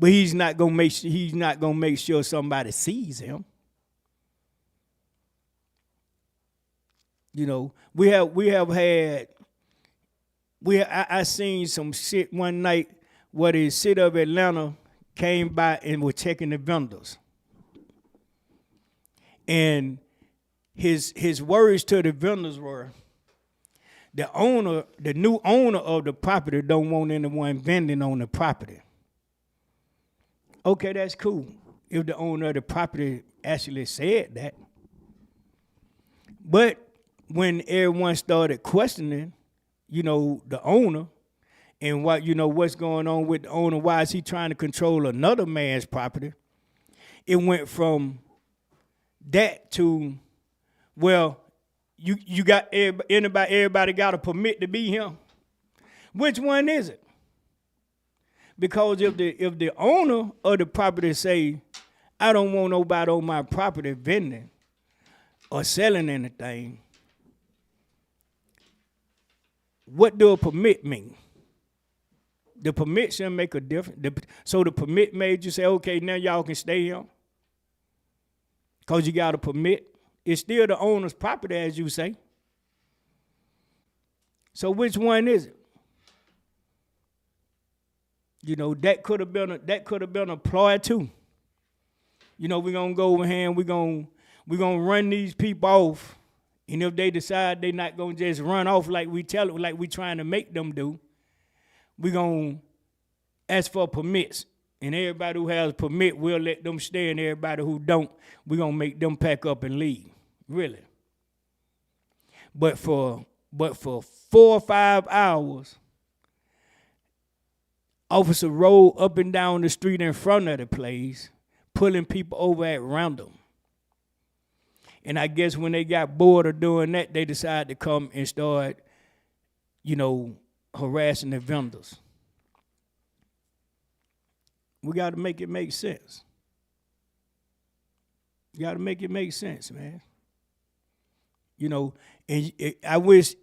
But he's not gonna make sure somebody sees him. You know, I seen some shit one night where the city of Atlanta came by and were checking the vendors. And his words to the vendors were, the new owner of the property don't want anyone vending on the property. Okay, that's cool. If the owner of the property actually said that. But when everyone started questioning, you know, the owner and what's going on with the owner, why is he trying to control another man's property? It went from that to, well, you got everybody got a permit to be here. Which one is it? Because if the owner of the property say, I don't want nobody on my property vending or selling anything, what do a permit mean? The permit shouldn't make a difference. So the permit made you say, okay, now y'all can stay here because you got a permit. It's still the owner's property, as you say. So which one is it? You know, that could have been applied too. You know, we're gonna go over here and we're gonna run these people off. And if they decide they're not gonna just run off like we trying to make them do, we're gonna ask for permits. And everybody who has a permit, we'll let them stay, and everybody who don't, we're gonna make them pack up and leave. Really. But for 4 or 5 hours, officer rolled up and down the street in front of the place, pulling people over at random. And I guess when they got bored of doing that, they decided to come and start, you know, harassing the vendors. We got to make it make sense. You got to make it make sense, man. You know, and I wish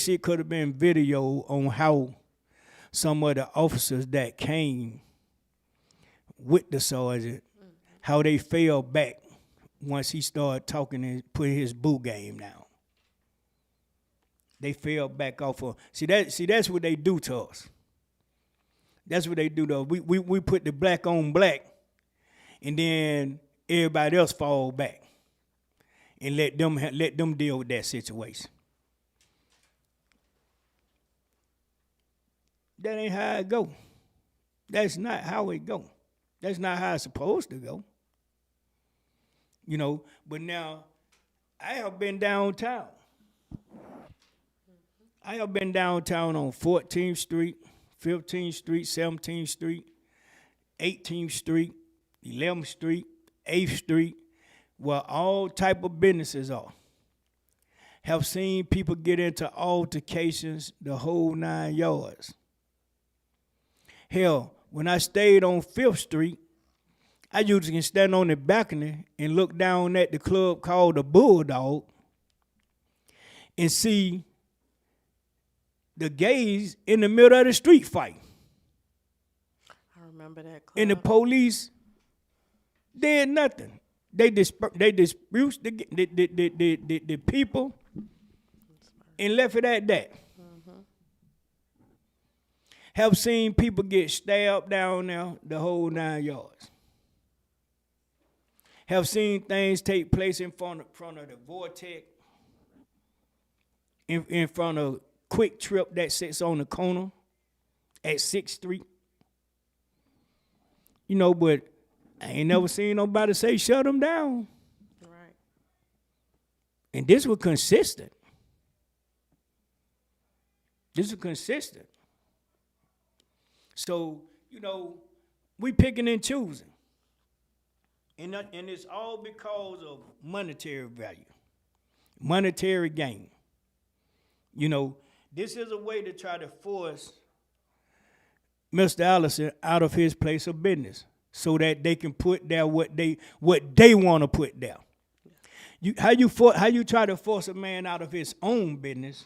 it could have been video on how some of the officers that came with the sergeant, how they fell back once he started talking and putting his boo game down. They fell back off of. See that's what they do to us. That's what they do to us. We put the black on black, and then everybody else fall back, and let them deal with that situation. That ain't how it go. That's not how it go. That's not how it's supposed to go. You know, but now I have been downtown. I have been downtown on 14th Street, 15th Street, 17th Street, 18th Street, 11th Street, 8th Street, where all type of businesses are. Have seen people get into altercations, the whole 9 yards. Hell, when I stayed on 5th Street, I usually can stand on the balcony and look down at the club called the Bulldog and see the gays in the middle of the street fight. I remember that club. And the police did nothing. They dispersed the people and left it at that. Have seen people get stabbed down there, the whole 9 yards. Have seen things take place in front of the Vortex, in front of Quick Trip that sits on the corner at 6th Street. You know, but I ain't never seen nobody say shut them down. Right. And this was consistent. This was consistent. So, you know, we picking and choosing. And it's all because of monetary value, monetary gain. You know, this is a way to try to force Mr. Allison out of his place of business so that they can put there what they want to put there. How you try to force a man out of his own business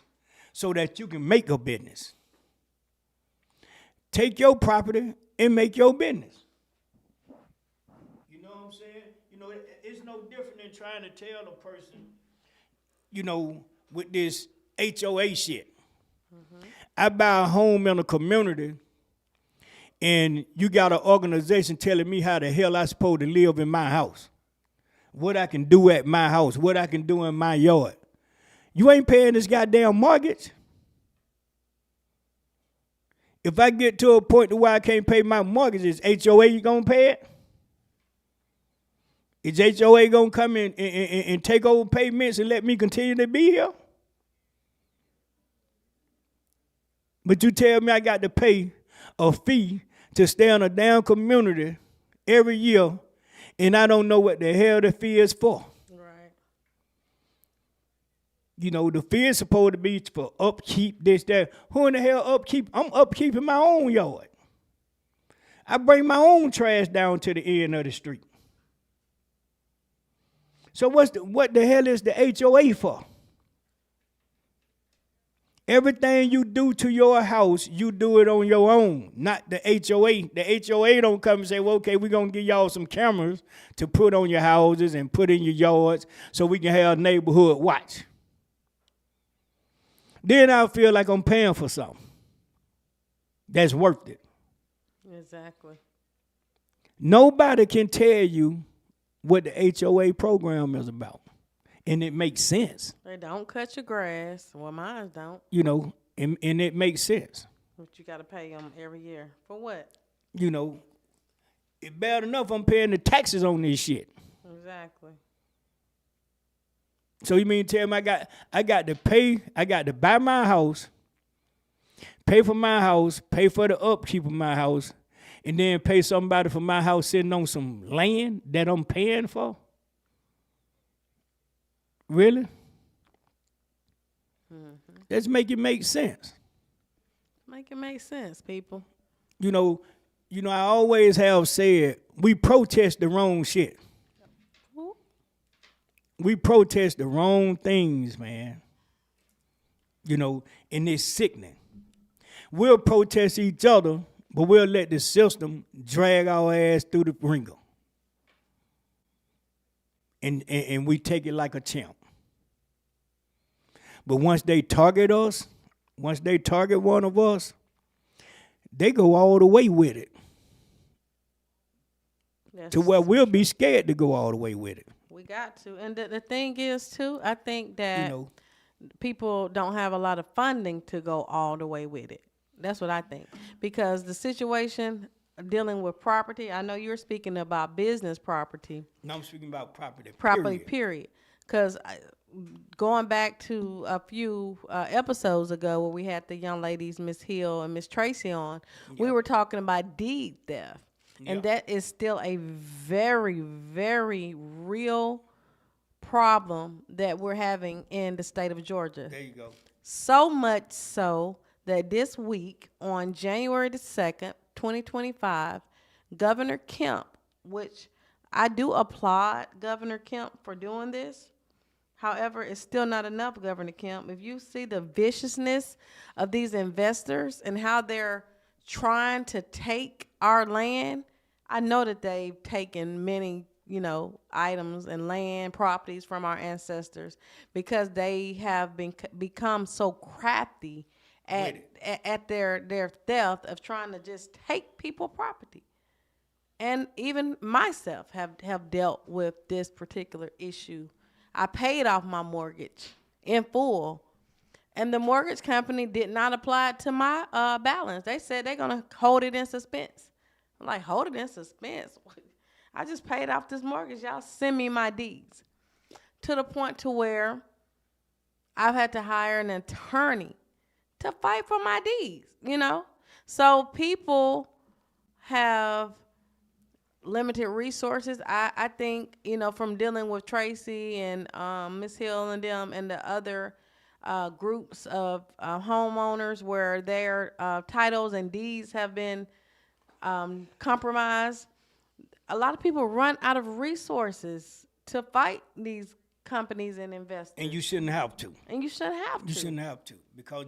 so that you can make a business? Take your property and make your business. You know what I'm saying? You know, it's no different than trying to tell a person, you know, with this HOA shit. I buy a home in a community and you got an organization telling me how the hell I supposed to live in my house, what I can do at my house, what I can do in my yard. You ain't paying this goddamn mortgage. If I get to a point to where I can't pay my mortgage, is HOA you gonna pay it? Is HOA gonna come in and take over payments and let me continue to be here? But you tell me I got to pay a fee to stay in a damn community every year, and I don't know what the hell the fee is for. Right. You know, the fee is supposed to be for upkeep, this, that. Who in the hell upkeep? I'm upkeeping my own yard. I bring my own trash down to the end of the street. So what the hell is the HOA for? Everything you do to your house, you do it on your own, not the HOA. The HOA don't come and say, well, okay, we're going to give y'all some cameras to put on your houses and put in your yards so we can have neighborhood watch. Then I feel like I'm paying for something that's worth it. Exactly. Nobody can tell you what the HOA program is about. And it makes sense. They don't cut your grass. Well, mine don't. You know, and it makes sense. But you got to pay them every year. For what? You know, it's bad enough I'm paying the taxes on this shit. Exactly. So you mean tell me I got to buy my house, pay for my house, pay for the upkeep of my house, and then pay somebody for my house sitting on some land that I'm paying for? Really? Mm-hmm. Let's make it make sense. Make it make sense, people. You know, I always have said we protest the wrong shit. Ooh. We protest the wrong things, man. You know, and it's sickening. We'll protest each other, but we'll let the system drag our ass through the ringer. And we take it like a champ. But once they target us, once they target one of us, they go all the way with it. To where we'll be scared to go all the way with it. We got to. And the thing is, too, I think that people don't have a lot of funding to go all the way with it. That's what I think. Because the situation dealing with property, I know you're speaking about business property. No, I'm speaking about property. Property, period. Because going back to a few episodes ago where we had the young ladies, Miss Hill and Miss Tracy on, we were talking about deed theft. And that is still a very, very real problem that we're having in the state of Georgia. There you go. So much so that this week, on January the 2nd, 2025, Governor Kemp, which I do applaud Governor Kemp for doing this. However, it's still not enough, Governor Kemp. If you see the viciousness of these investors and how they're trying to take our land, I know that they've taken many, items and land properties from our ancestors because they have become so crafty at their theft of trying to just take people property. And even myself have dealt with this particular issue. I paid off my mortgage in full, and the mortgage company did not apply it to my balance. They said they're going to hold it in suspense. I'm like, hold it in suspense? I just paid off this mortgage. Y'all send me my deeds. To the point to where I've had to hire an attorney to fight for my deeds, So people have limited resources. I think, from dealing with Tracy and Miss Hill and them and the other groups of homeowners where their titles and deeds have been compromised, a lot of people run out of resources to fight these companies and investors. And you shouldn't have to. You shouldn't have to. Because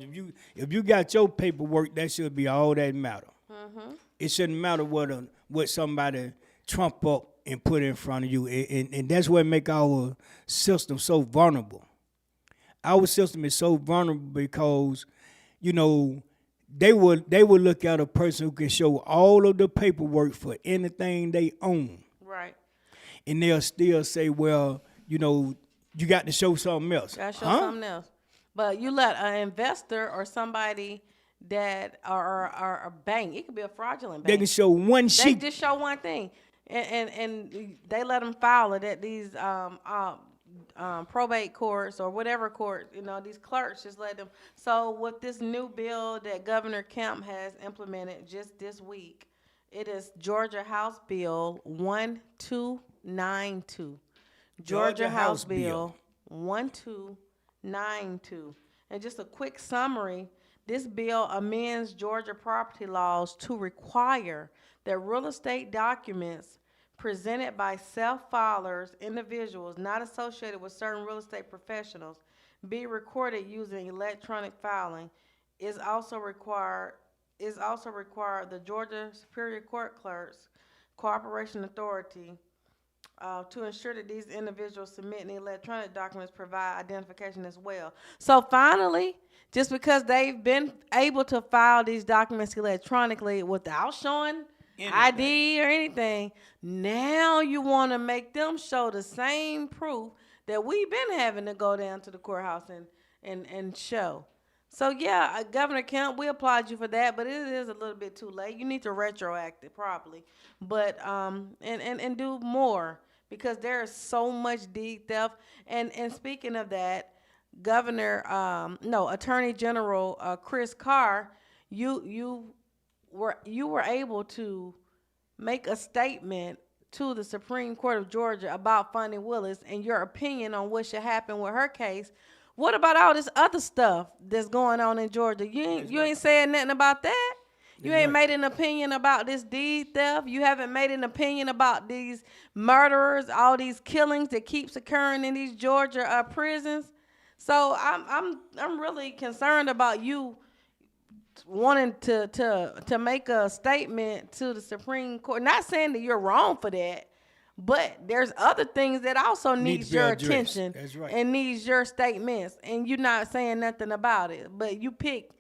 if you got your paperwork, that should be all that matter. Mm-hmm. It shouldn't matter what somebody trump up and put in front of you, and that's what make our system so vulnerable. Our system is so vulnerable because, they will look at a person who can show all of the paperwork for anything they own. Right. And they'll still say, well, you got to show something else. Got to show something else. But you let an investor or somebody that or a bank, it could be a fraudulent bank. They can show one sheet. They just show one thing. And they let them file it at these probate courts or whatever court, these clerks just let them. So with this new bill that Governor Kemp has implemented just this week, it is Georgia House Bill 1292. Georgia House Bill 1292. And just a quick summary, this bill amends Georgia property laws to require that real estate documents presented by self-filers, individuals not associated with certain real estate professionals, be recorded using electronic filing is also required the Georgia Superior Court Clerk's Cooperation Authority to ensure that these individuals submitting electronic documents provide identification as well. So finally, just because they've been able to file these documents electronically without showing ID or anything, now you want to make them show the same proof that we've been having to go down to the courthouse and show. So yeah, Governor Kemp, we applaud you for that, but it is a little bit too late. You need to retroact it properly, but and do more, because there is so much deed theft. And speaking of that, Attorney General Chris Carr, you were able to make a statement to the Supreme Court of Georgia about Fonnie Willis and your opinion on what should happen with her case. What about all this other stuff that's going on in Georgia? You ain't saying nothing about that. You ain't made an opinion about this deed theft. You haven't made an opinion about these murderers, all these killings that keeps occurring in these Georgia prisons. So I'm really concerned about you wanting to make a statement to the Supreme Court. Not saying that you're wrong for that, but there's other things that also needs your attention. That's right. And needs your statements, and you're not saying nothing about it. But you pick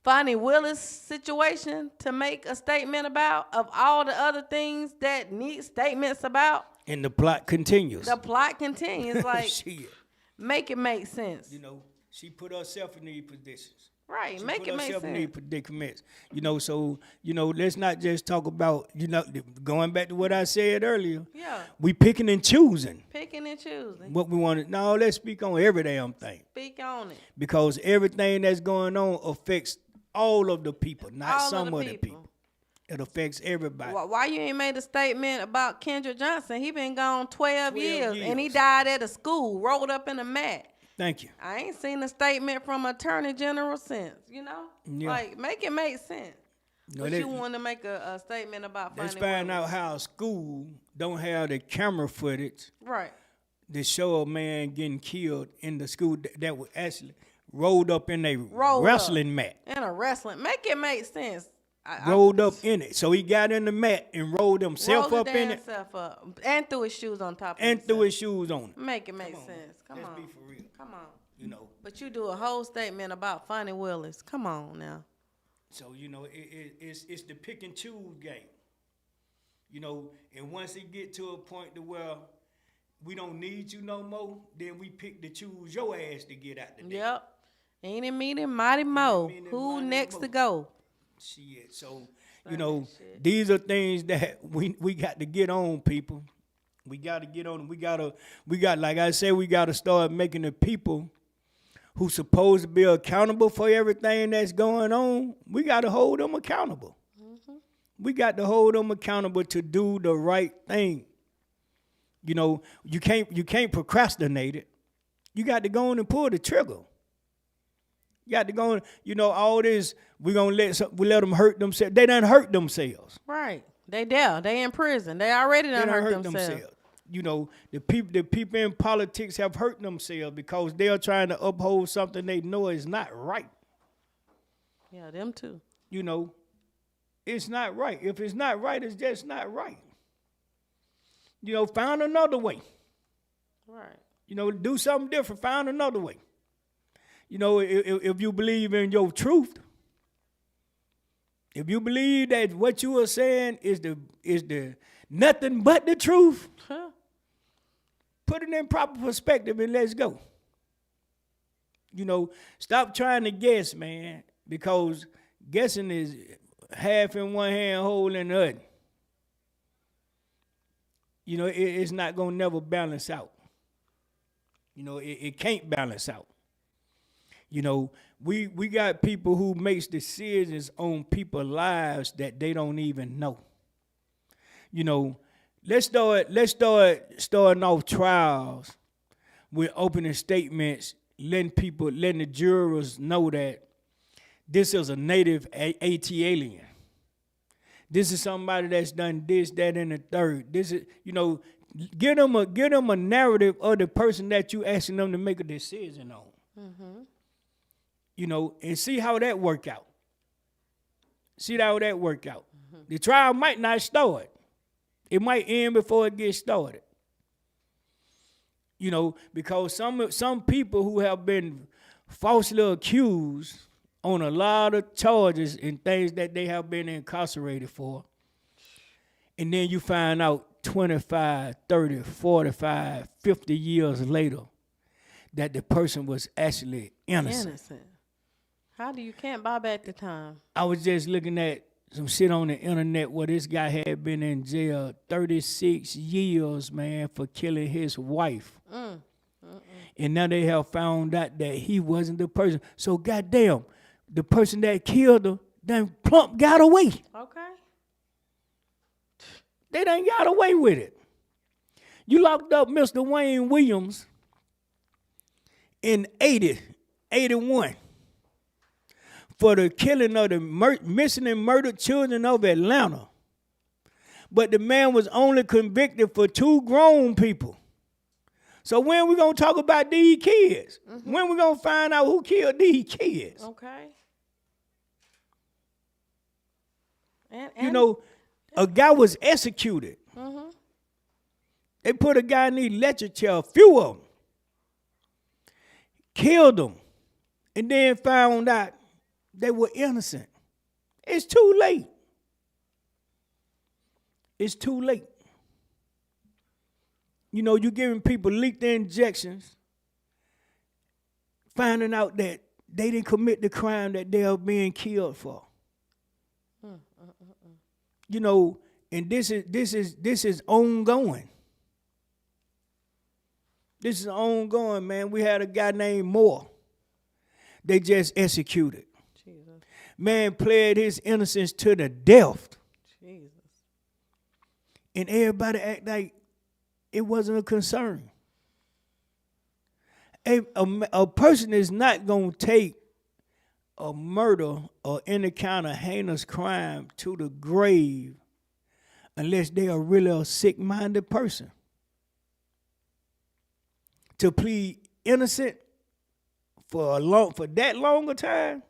Fonnie Willis situation to make a statement about, of all the other things that need statements about. And the plot continues. The plot continues. Like, Shit. Make it make sense. You know, she put herself in these positions. Right, She make put it make herself in these sense. predicaments. You know, so, you know, let's not just talk about, you know, going back to what I said earlier. Yeah. We picking and choosing Picking and choosing. what we want to. No, let's speak on every damn thing. Speak on it. Because everything that's going on affects all of the people, not All some of the of the people. It affects everybody. Why you ain't made a statement about Kendra Johnson? He been gone 12 years, and he years. died at a school, rolled up in a mat. Thank you. I ain't seen a statement from Attorney General since, you know? Yeah. Like, make it make sense. No, But that- you want to make a statement about Let's Fonnie find Willis. out how a school don't have the camera footage Right. to show a man getting killed in the school that was actually rolled up in a Rolled wrestling mat. In a wrestling. Make it make sense. Rolled up in it. So he got in the mat and rolled himself rolled up in it Self up. And threw his shoes on top of and threw himself. his shoes on it. Make it make sense. Come Let's on. be for real. Come on. You know. But you do a whole statement about Fonnie Willis. Come on now. So, you know, it's the pick and choose game. You know, and once it get to a point to where we don't need you no more, then we pick to choose your ass to get out the day. Yep. Ain't it meaning Mighty Mo? meaning Who Mighty next Mo. to go? Shit. So, you know, these are things that we got to get on, people. We got to get on. We got, like I said, we got to start making the people who supposed to be accountable for everything that's going on, we got to hold them accountable. Mm-hmm. We got to hold them accountable to do the right thing. You know, you can't procrastinate it. You got to go on and pull the trigger. You got to go on, you know, all this, we let them hurt themselves. They done hurt themselves. Right. They there. They in prison. They already done hurt themselves. You know, the people in politics have hurt themselves because they are trying to uphold something they know is not right. Yeah, them too. You know, it's not right. If it's not right, it's just not right. You know, find another way. Right. You know, do something different. Find another way. You know, if you believe in your truth, if you believe that what you are saying is the nothing but the truth, put it in proper perspective and let's go. You know, stop trying to guess, man, because guessing is half in one hand, whole in the other. You know, it's not going to never balance out. You know, it can't balance out. You know, we got people who makes decisions on people's lives that they don't even know. You know, let's starting off trials with opening statements, letting the jurors know that this is a native AT alien. This is somebody that's done this, that, and the third. This is, you know, give them a narrative of the person that you asking them to make a decision on. You know, and see how that work out. See how that work out. The trial might not start. It might end before it gets started. You know, because some people who have been falsely accused on a lot of charges and things that they have been incarcerated for, and then you find out 25, 30, 45, 50 years later that the person was actually innocent. How do you can't buy back the time? I was just looking at some shit on the internet where this guy had been in jail 36 years, man, for killing his wife. And now they have found out that he wasn't the person. So goddamn, the person that killed her done plump got away. Okay. They done got away with it. You locked up Mr. Wayne Williams in 81 for the killing of the missing and murdered children of Atlanta. But the man was only convicted for 2 grown people. So when we going to talk about these kids? When we going to find out who killed these kids? Okay. And you know, a guy was executed. They put a guy in the electric chair, a few of them. Killed him. And then found out they were innocent. It's too late. It's too late. You know, you're giving people lethal injections, finding out that they didn't commit the crime that they are being killed for. You know, and this is ongoing. This is ongoing, man. We had a guy named Moore. They just executed. Jesus. Man pled his innocence to the death. Jesus. And everybody act like it wasn't a concern. A person is not going to take a murder or any kind of heinous crime to the grave unless they are really a sick-minded person. To plead innocent for that long a time,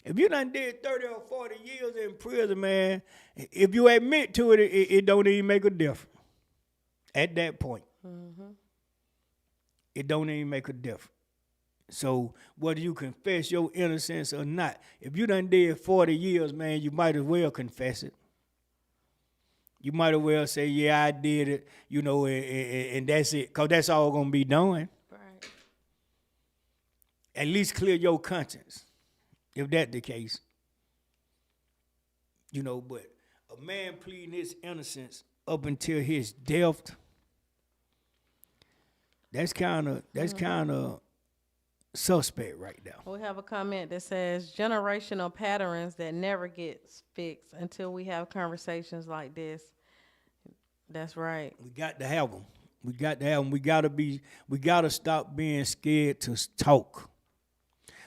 if you done did 30 or 40 years in prison, man, if you admit to it, it don't even make a difference. At that point, it don't even make a difference. So whether you confess your innocence or not, if you done did 40 years, man, you might as well confess it. You might as well say, yeah, I did it, you know, and that's it, because that's all going to be done. Right. At least clear your conscience, if that's the case. You know, but a man pleading his innocence up until his death, that's kind of suspect right now. We have a comment that says generational patterns that never gets fixed until we have conversations like this. That's right. We got to have them. We got to have them. We got to stop being scared to talk.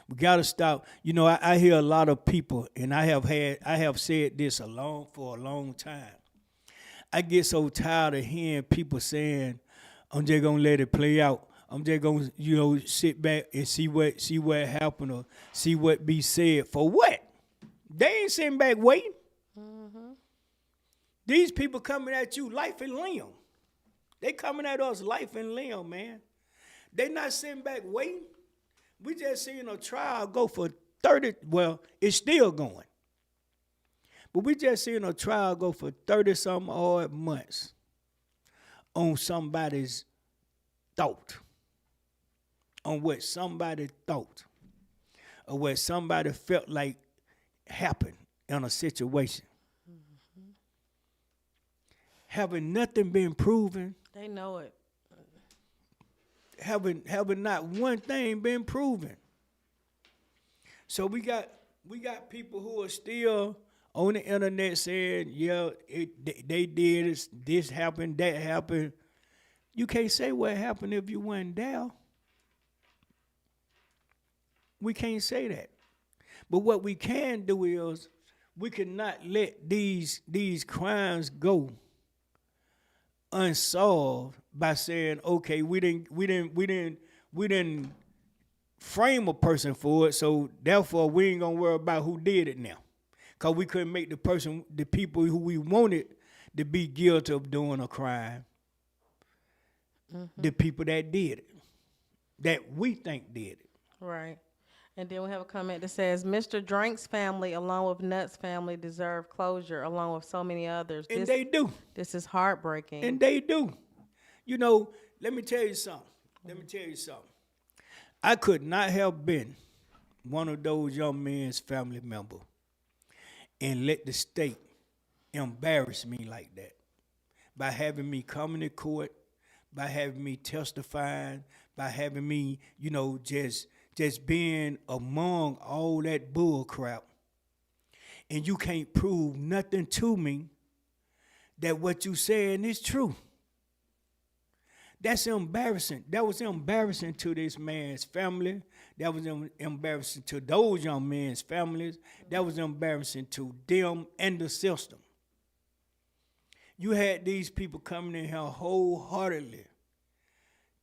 We got to stop. You know, I hear a lot of people, and I have said this for a long time. I get so tired of hearing people saying, I'm just going to let it play out. I'm just going to, sit back and see what happened or see what be said. For what? They ain't sitting back waiting. These people coming at you life and limb. They coming at us life and limb, man. They not sitting back waiting. We just seen a trial go for 30, well, it's still going. But we just seen a trial go for 30-something odd months on somebody's thought, on what somebody thought, or what somebody felt like happened in a situation. Having nothing been proven. They know it. Having not one thing been proven. So we got people who are still on the internet saying, yeah, they did it, this happened, that happened. You can't say what happened if you weren't there. We can't say that. But what we can do is we cannot let these crimes go unsolved by saying, okay, we didn't frame a person for it, so therefore we ain't gonna worry about who did it now. Cause we couldn't make the people who we wanted to be guilty of doing a crime, the people that did it, that we think did it. Right. And then we have a comment that says, Mr. Drink's family, along with Nutt's family, deserve closure, along with so many others. And they do. This is heartbreaking. And they do. You know, let me tell you something. I could not have been one of those young men's family members and let the state embarrass me like that by having me coming to court, by having me testifying, by having me, you know, just being among all that bull crap. And you can't prove nothing to me that what you saying is true. That's embarrassing. That was embarrassing to this man's family. That was embarrassing to those young men's families. That was embarrassing to them and the system. You had these people coming in here wholeheartedly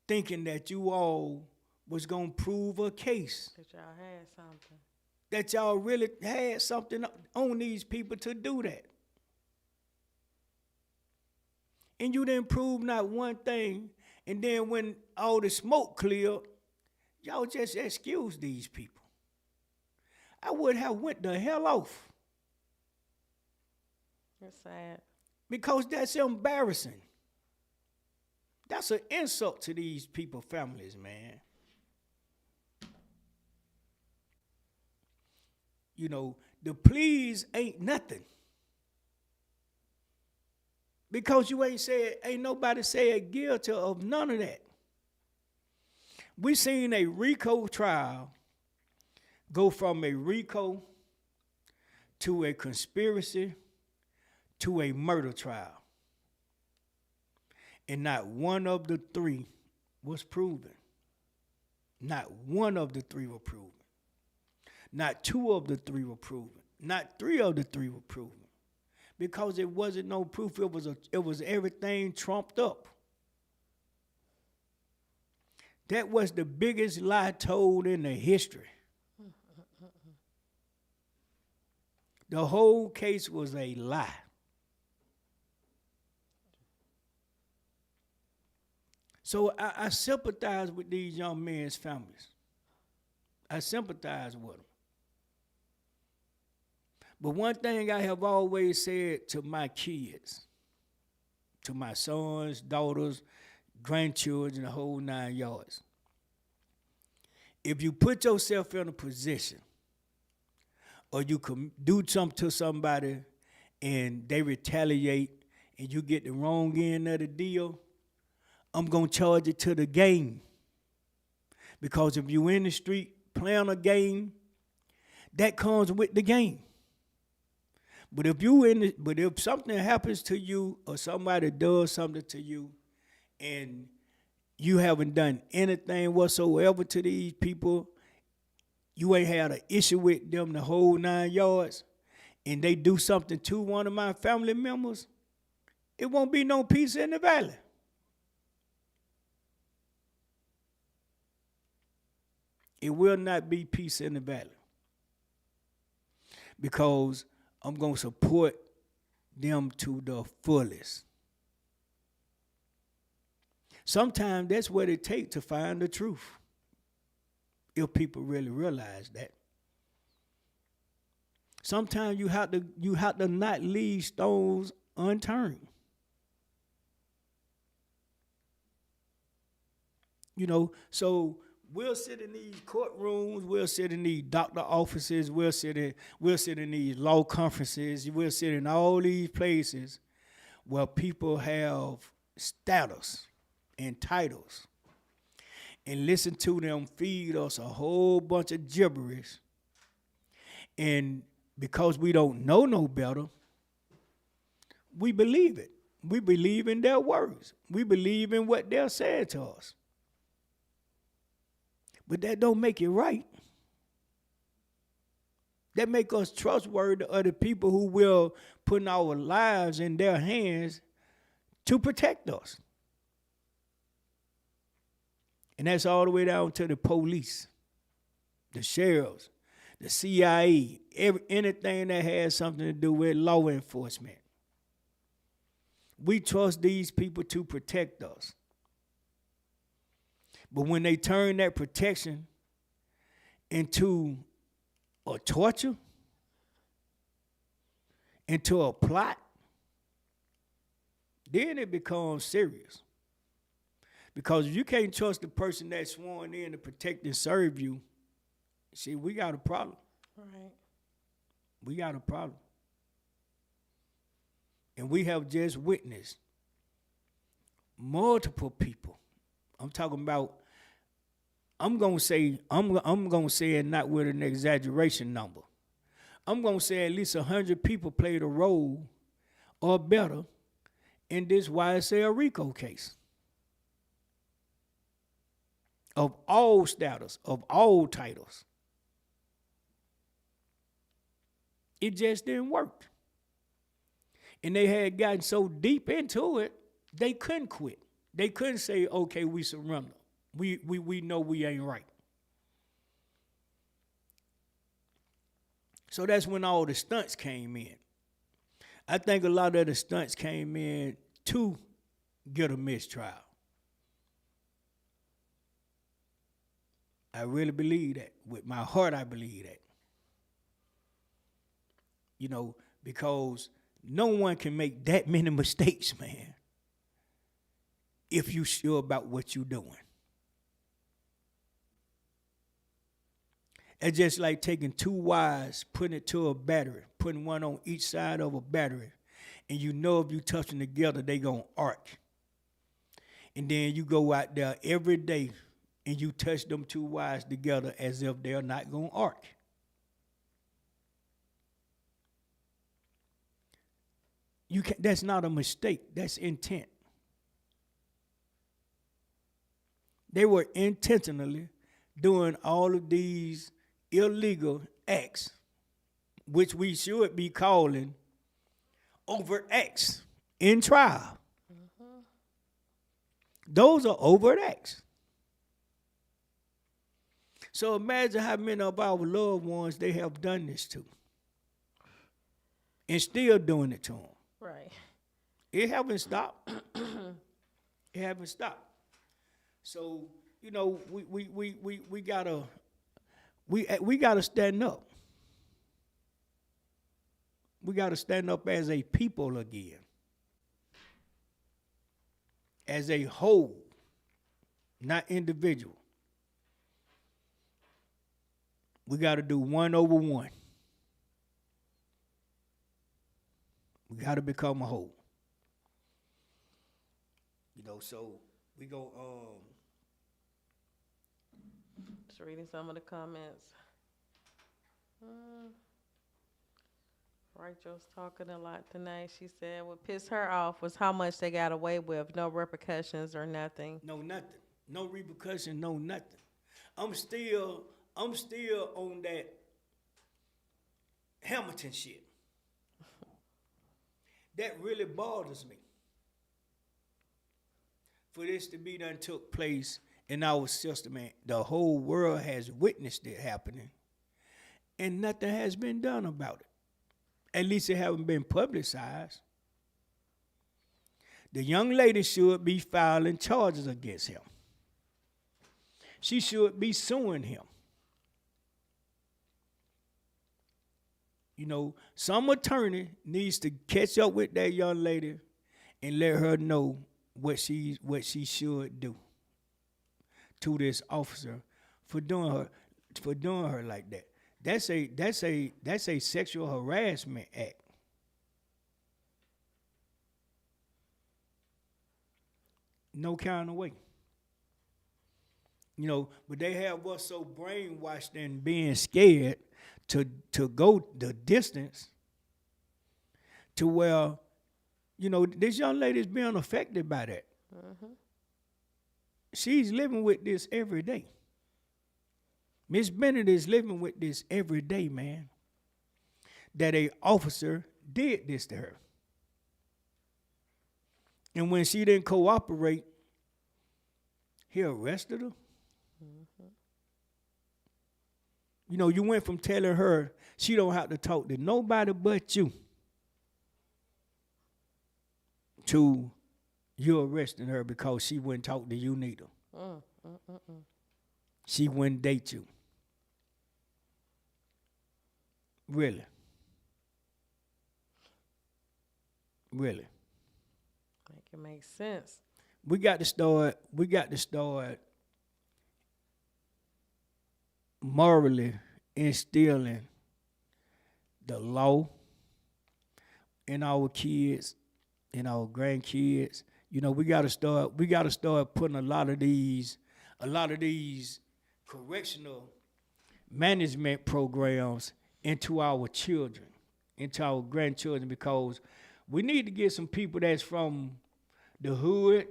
thinking that you all was going to prove a case. That y'all had something. That y'all really had something on these people to do that. And you didn't prove not one thing. And then when all the smoke cleared, y'all just excused these people. I would have went the hell off. It's sad. Because that's embarrassing. That's an insult to these people's families, man. You know, the pleas ain't nothing. Because you ain't nobody said guilty of none of that. We seen a RICO trial go from a RICO to a conspiracy to a murder trial. And not one of the three was proven. Not one of the three were proven. Not two of the three were proven. Not three of the three were proven. Because it wasn't no proof. It was everything trumped up. That was the biggest lie told in the history. The whole case was a lie. So I sympathize with these young men's families. I sympathize with them. But one thing I have always said to my kids, to my sons, daughters, grandchildren, the whole 9 yards, if you put yourself in a position or you can do something to somebody and they retaliate and you get the wrong end of the deal, I'm going to charge it to the game. Because if you in the street playing a game, that comes with the game. But if something happens to you or somebody does something to you and you haven't done anything whatsoever to these people, you ain't had an issue with them the whole 9 yards, and they do something to one of my family members, it won't be no peace in the valley. It will not be peace in the valley. Because I'm going to support them to the fullest. Sometimes that's what it takes to find the truth. If people really realize that. Sometimes you have to not leave stones unturned. You know, so we'll sit in these courtrooms, we'll sit in these doctor offices, we'll sit in these law conferences, we'll sit in all these places where people have status and titles and listen to them feed us a whole bunch of gibberish. And because we don't know no better, we believe it. We believe in their words. We believe in what they're saying to us. But that don't make it right. That make us trustworthy of the people who will put our lives in their hands to protect us. And that's all the way down to the police. the sheriffs, the CIA, anything that has something to do with law enforcement. We trust these people to protect us. But when they turn that protection into a torture, into a plot, then it becomes serious. Because if you can't trust the person that's sworn in to protect and serve you, see, we got a problem. Right. We got a problem. And we have just witnessed multiple people. I'm talking about, I'm gonna say it not with an exaggeration number. I'm gonna say at least 100 people played a role or better in this YSL RICO case. Of all status, of all titles. It just didn't work. And they had gotten so deep into it, they couldn't quit. They couldn't say, okay, we surrender. We know we ain't right. So that's when all the stunts came in. I think a lot of the stunts came in to get a mistrial. I really believe that. With my heart, I believe that. You know, because no one can make that many mistakes, man, if you sure about what you're doing. It's just like taking two wires, putting it to a battery, putting one on each side of a battery, and you know if you touch them together, they gonna arc. And then you go out there every day and you touch them two wires together as if they're not gonna arc. That's not a mistake, that's intent. They were intentionally doing all of these illegal acts, which we should be calling overt acts in trial. Mm-hmm. Those are overt acts. So imagine how many of our loved ones they have done this to and still doing it to them. Right. It haven't stopped. It haven't stopped. So, you know, we gotta stand up. We gotta stand up as a people again. As a whole, not individual. We gotta do 1 over 1. We gotta become a whole. You know, so we go just reading some of the comments. Rachel's talking a lot tonight. She said what pissed her off was how much they got away with, no repercussions or nothing. No nothing. No repercussion, no nothing. I'm still on that Hamilton shit. That really bothers me. For this to be done took place in our system, and the whole world has witnessed it happening, and nothing has been done about it. At least it haven't been publicized. The young lady should be filing charges against him. She should be suing him. You know, some attorney needs to catch up with that young lady and let her know what she should do to this officer for doing her like that. That's a sexual harassment act. No kind of way. You know, but they have us so brainwashed and being scared to go the distance to where, you know, this young lady is being affected by that. Mm-hmm. She's living with this every day. Miss Bennett is living with this every day, man. That a officer did this to her. And when she didn't cooperate, he arrested her. Mm-hmm. You know, you went from telling her she don't have to talk to nobody but you to you arresting her because she wouldn't talk to you neither. She wouldn't date you. Really? Really? Make it make sense. We got to start morally instilling the law in our kids, in our grandkids. You know, we gotta start putting a lot of these correctional management programs into our children, into our grandchildren, because we need to get some people that's from the hood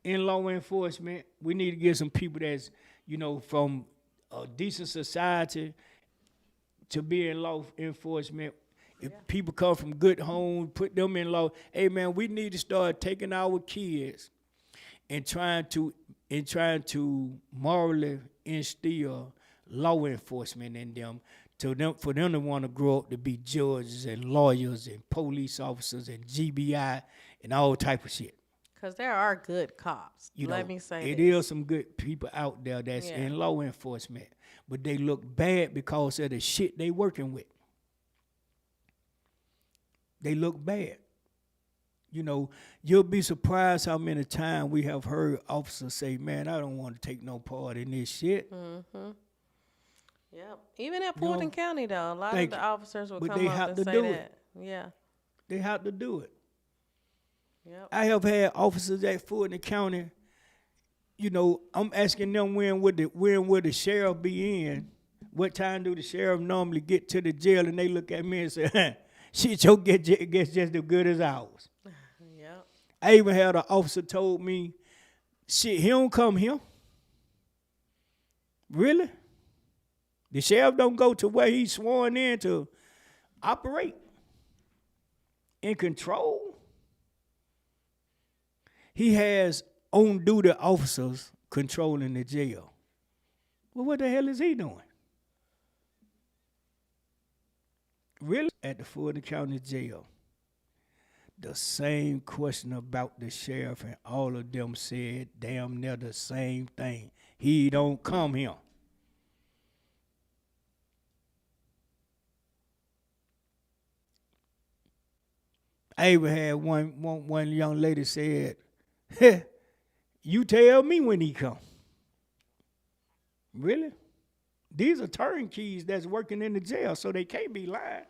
in law enforcement. We need to get some people that's, you know, from a decent society to be in law enforcement. If people come from good homes, put them in law. Hey man, we need to start taking our kids and trying to morally instill law enforcement in them, for them to want to grow up to be judges and lawyers and police officers and GBI and all type of shit. Because there are good cops. Let me say it this. is some good people out there that's in law enforcement, but they look bad because of the shit they working with. They look bad. You know, you'll be surprised how many times we have heard officers say, man, I don't want to take no part in this shit. Mm-hmm. Yep. Even at Fulton County, though, a lot of the officers will come up and say that. Yeah. They have to do it. Yep. I have had officers at Fulton County, you know, I'm asking them when would the sheriff be in? What time do the sheriff normally get to the jail? And they look at me and say, shit, your gets just as good as ours. Yep. I even had an officer told me, shit, he don't come here. Really? The sheriff don't go to where he's sworn in to operate in control. He has on-duty officers controlling the jail. Well, what the hell is he doing? Really? At the Fulton County Jail, the same question about the sheriff, and all of them said damn near the same thing. He don't come here. I even had one young lady said, you tell me when he come. Really? These are turnkeys that's working in the jail, so they can't be lying.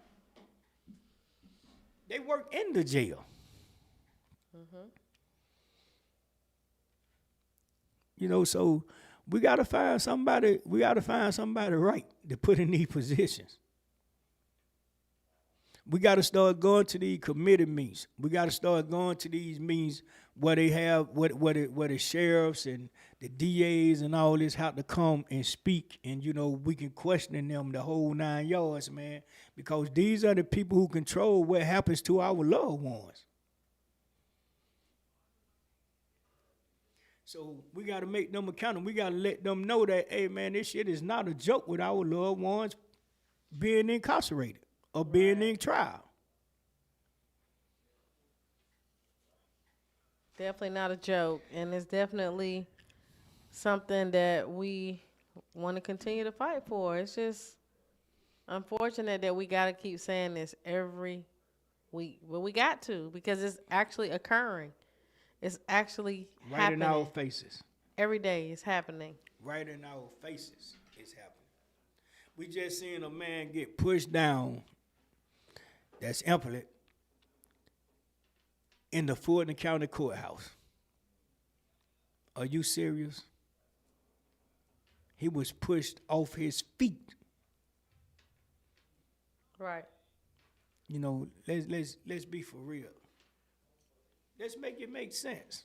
They work in the jail. Mm-hmm. You know, so we gotta find somebody right to put in these positions. We got to start going to these committee meetings. We got to start going to these meetings where they have, where the sheriffs and the DAs and all this have to come and speak, and, you know, we can question them the whole 9 yards, man, because these are the people who control what happens to our loved ones. So we got to make them accountable. We got to let them know that, hey, man, this shit is not a joke with our loved ones being incarcerated or being in trial. Definitely not a joke, and it's definitely something that we want to continue to fight for. It's just unfortunate that we got to keep saying this every week. Well, we got to, because it's actually occurring. It's actually happening. Right in our faces. Every day it's happening. Right in our faces it's happening. We just seen a man get pushed down that's impotent in the Fulton County courthouse. Are you serious? He was pushed off his feet. Right. You know, let's be for real. Let's make it make sense.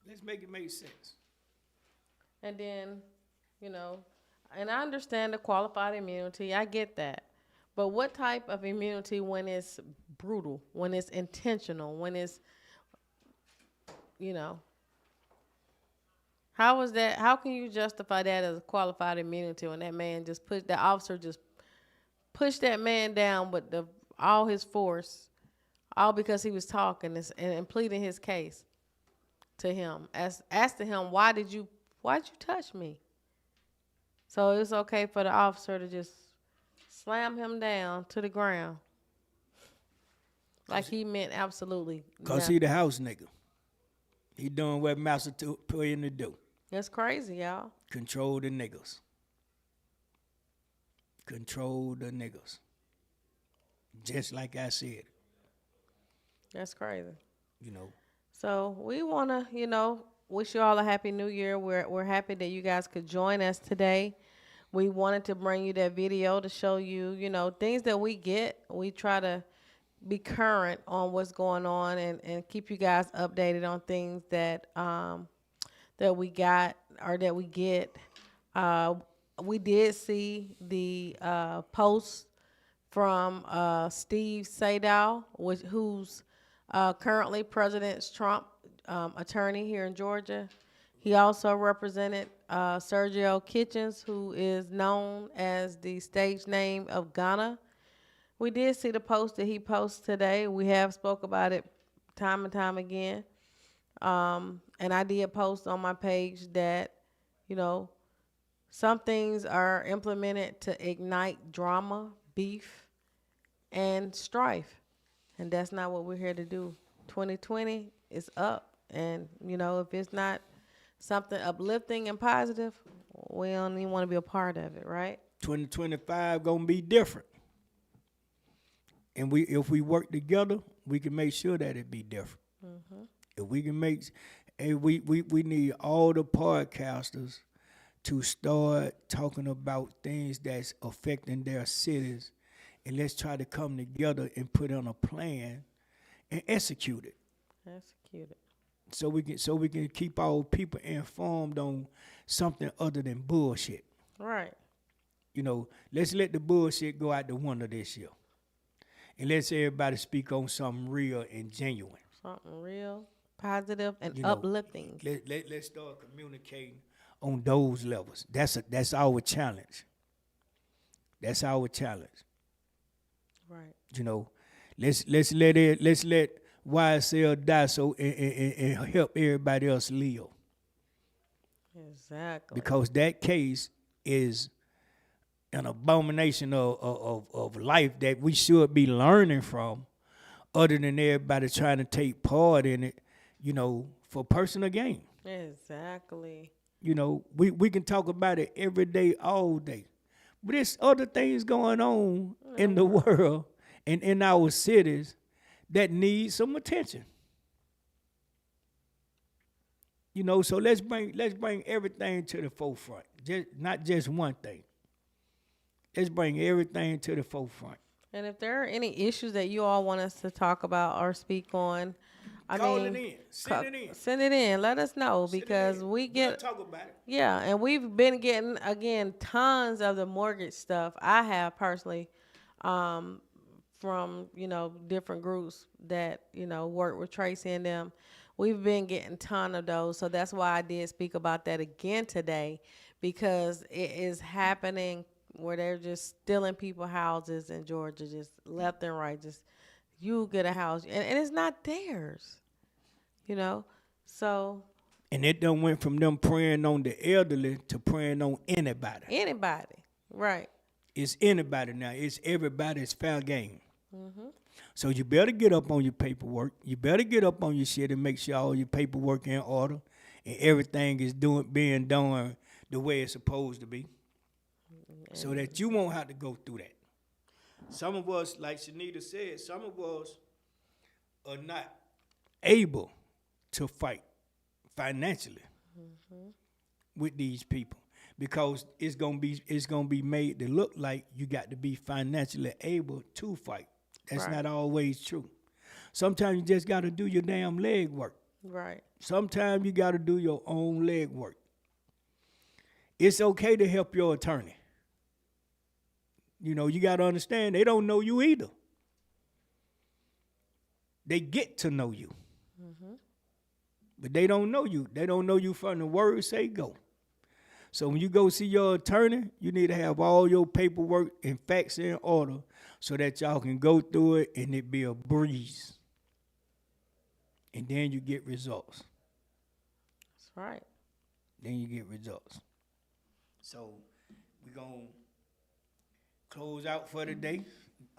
Let's make it make sense. And then, you know, and I understand the qualified immunity. I get that. But what type of immunity when it's brutal, when it's intentional, when it's, you know, How was that? How can you justify that as a qualified immunity when that man just pushed the officer just pushed that man down with all his force, all because he was talking and pleading his case to him, asking him why'd you touch me? So it's okay for the officer to just slam him down to the ground like he meant absolutely Cause nothing. he the house nigga. He doing what master put him to do. That's crazy, y'all. Control the niggas. Control the niggas. Just like I said, That's crazy. you know. So we want to, wish you all a happy new year. We're happy that you guys could join us today. We wanted to bring you that video to show you, things that we get. We try to be current on what's going on and keep you guys updated on things that that we got or that we get. We did see the post from Steve Sadow, who's currently President Trump attorney here in Georgia. He also represented Sergio Kitchens, who is known as the stage name of Ghana. We did see the post that he posted today. We have spoke about it time and time again. And I did post on my page that, some things are implemented to ignite drama, beef, and strife. And that's not what we're here to do. 2020 is up. And, if it's not something uplifting and positive, we don't even want to be a part of it, right? 2025 gonna be different. And if we work together, we can make sure that it be different. Mm-hmm. If we can we need all the podcasters to start talking about things that's affecting their cities, and let's try to come together and put on a plan and execute it. Execute it. So we can keep our people informed on something other than bullshit. Right. Let's let the bullshit go out the window this year. And let's everybody speak on something real and genuine. Something real, positive, and uplifting. Let's start communicating on those levels. That's our challenge. That's our challenge. Right. Let's let YSL die so and help everybody else live. Exactly. Because that case is an abomination of life that we should be learning from, other than everybody trying to take part in it, for personal gain. Exactly. We can talk about it every day, all day. But there's other things going on in the world and in our cities that need some attention. So let's bring everything to the forefront. Not just one thing. Let's bring everything to the forefront. And if there are any issues that you all want us to talk about or speak on, Call it in. Send it in. Send it in. Let us know because we We'll talk about it. Yeah, and we've been getting again tons of the mortgage stuff. I have personally, from different groups that work with Tracy and them. We've been getting a ton of those, so that's why I did speak about that again today, because it is happening where they're just stealing people's houses in Georgia, just left and right. Just you get a house, and it's not theirs, So. And it done went from them preying on the elderly to preying on anybody. Anybody, right? It's anybody now. It's everybody's fair game. Mm-hmm. So you better get up on your paperwork. You better get up on your shit and make sure all your paperwork in order and everything is being done the way it's supposed to be. So that you won't have to go through that. Some of us, like Shanita said, some of us are not able to fight financially with these people because it's gonna be made to look like you got to be financially able to fight. That's not always true. Sometimes you just gotta do your damn leg work. Right. Sometimes you gotta do your own leg work. It's okay to help your attorney. You gotta understand they don't know you either. They get to know you. but they don't know you. They don't know you from the word say go. So when you go see your attorney, you need to have all your paperwork and facts in order so that y'all can go through it and it be a breeze. And then you get results. That's right. Then you get results. So we're going to close out for the day.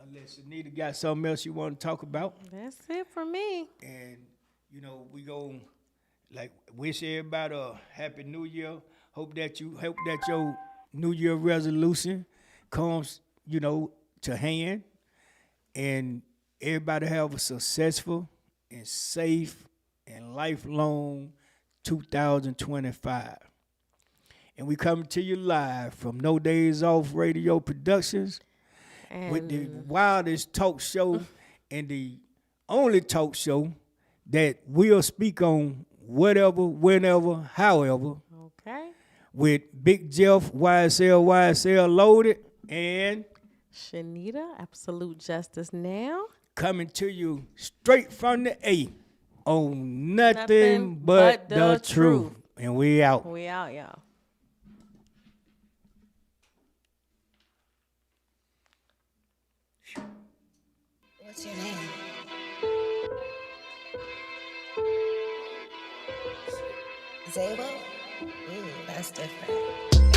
Unless Anita got something else you want to talk about. That's it for me. And, you know, we going to, like, wish everybody a happy new year. Hope that your New Year resolution comes, you know, to hand, and everybody have a successful and safe and lifelong 2025. And we coming to you live from No Days Off Radio Productions with the wildest talk show and the only talk show that will speak on whatever, whenever, however. Okay. With Big Jeff, YSL loaded, and Shanita, Absolute Justice Now. coming to you straight from the A on Nothing But The Truth. And we out. We out, y'all. What's your name? Zabo? Ooh, that's different.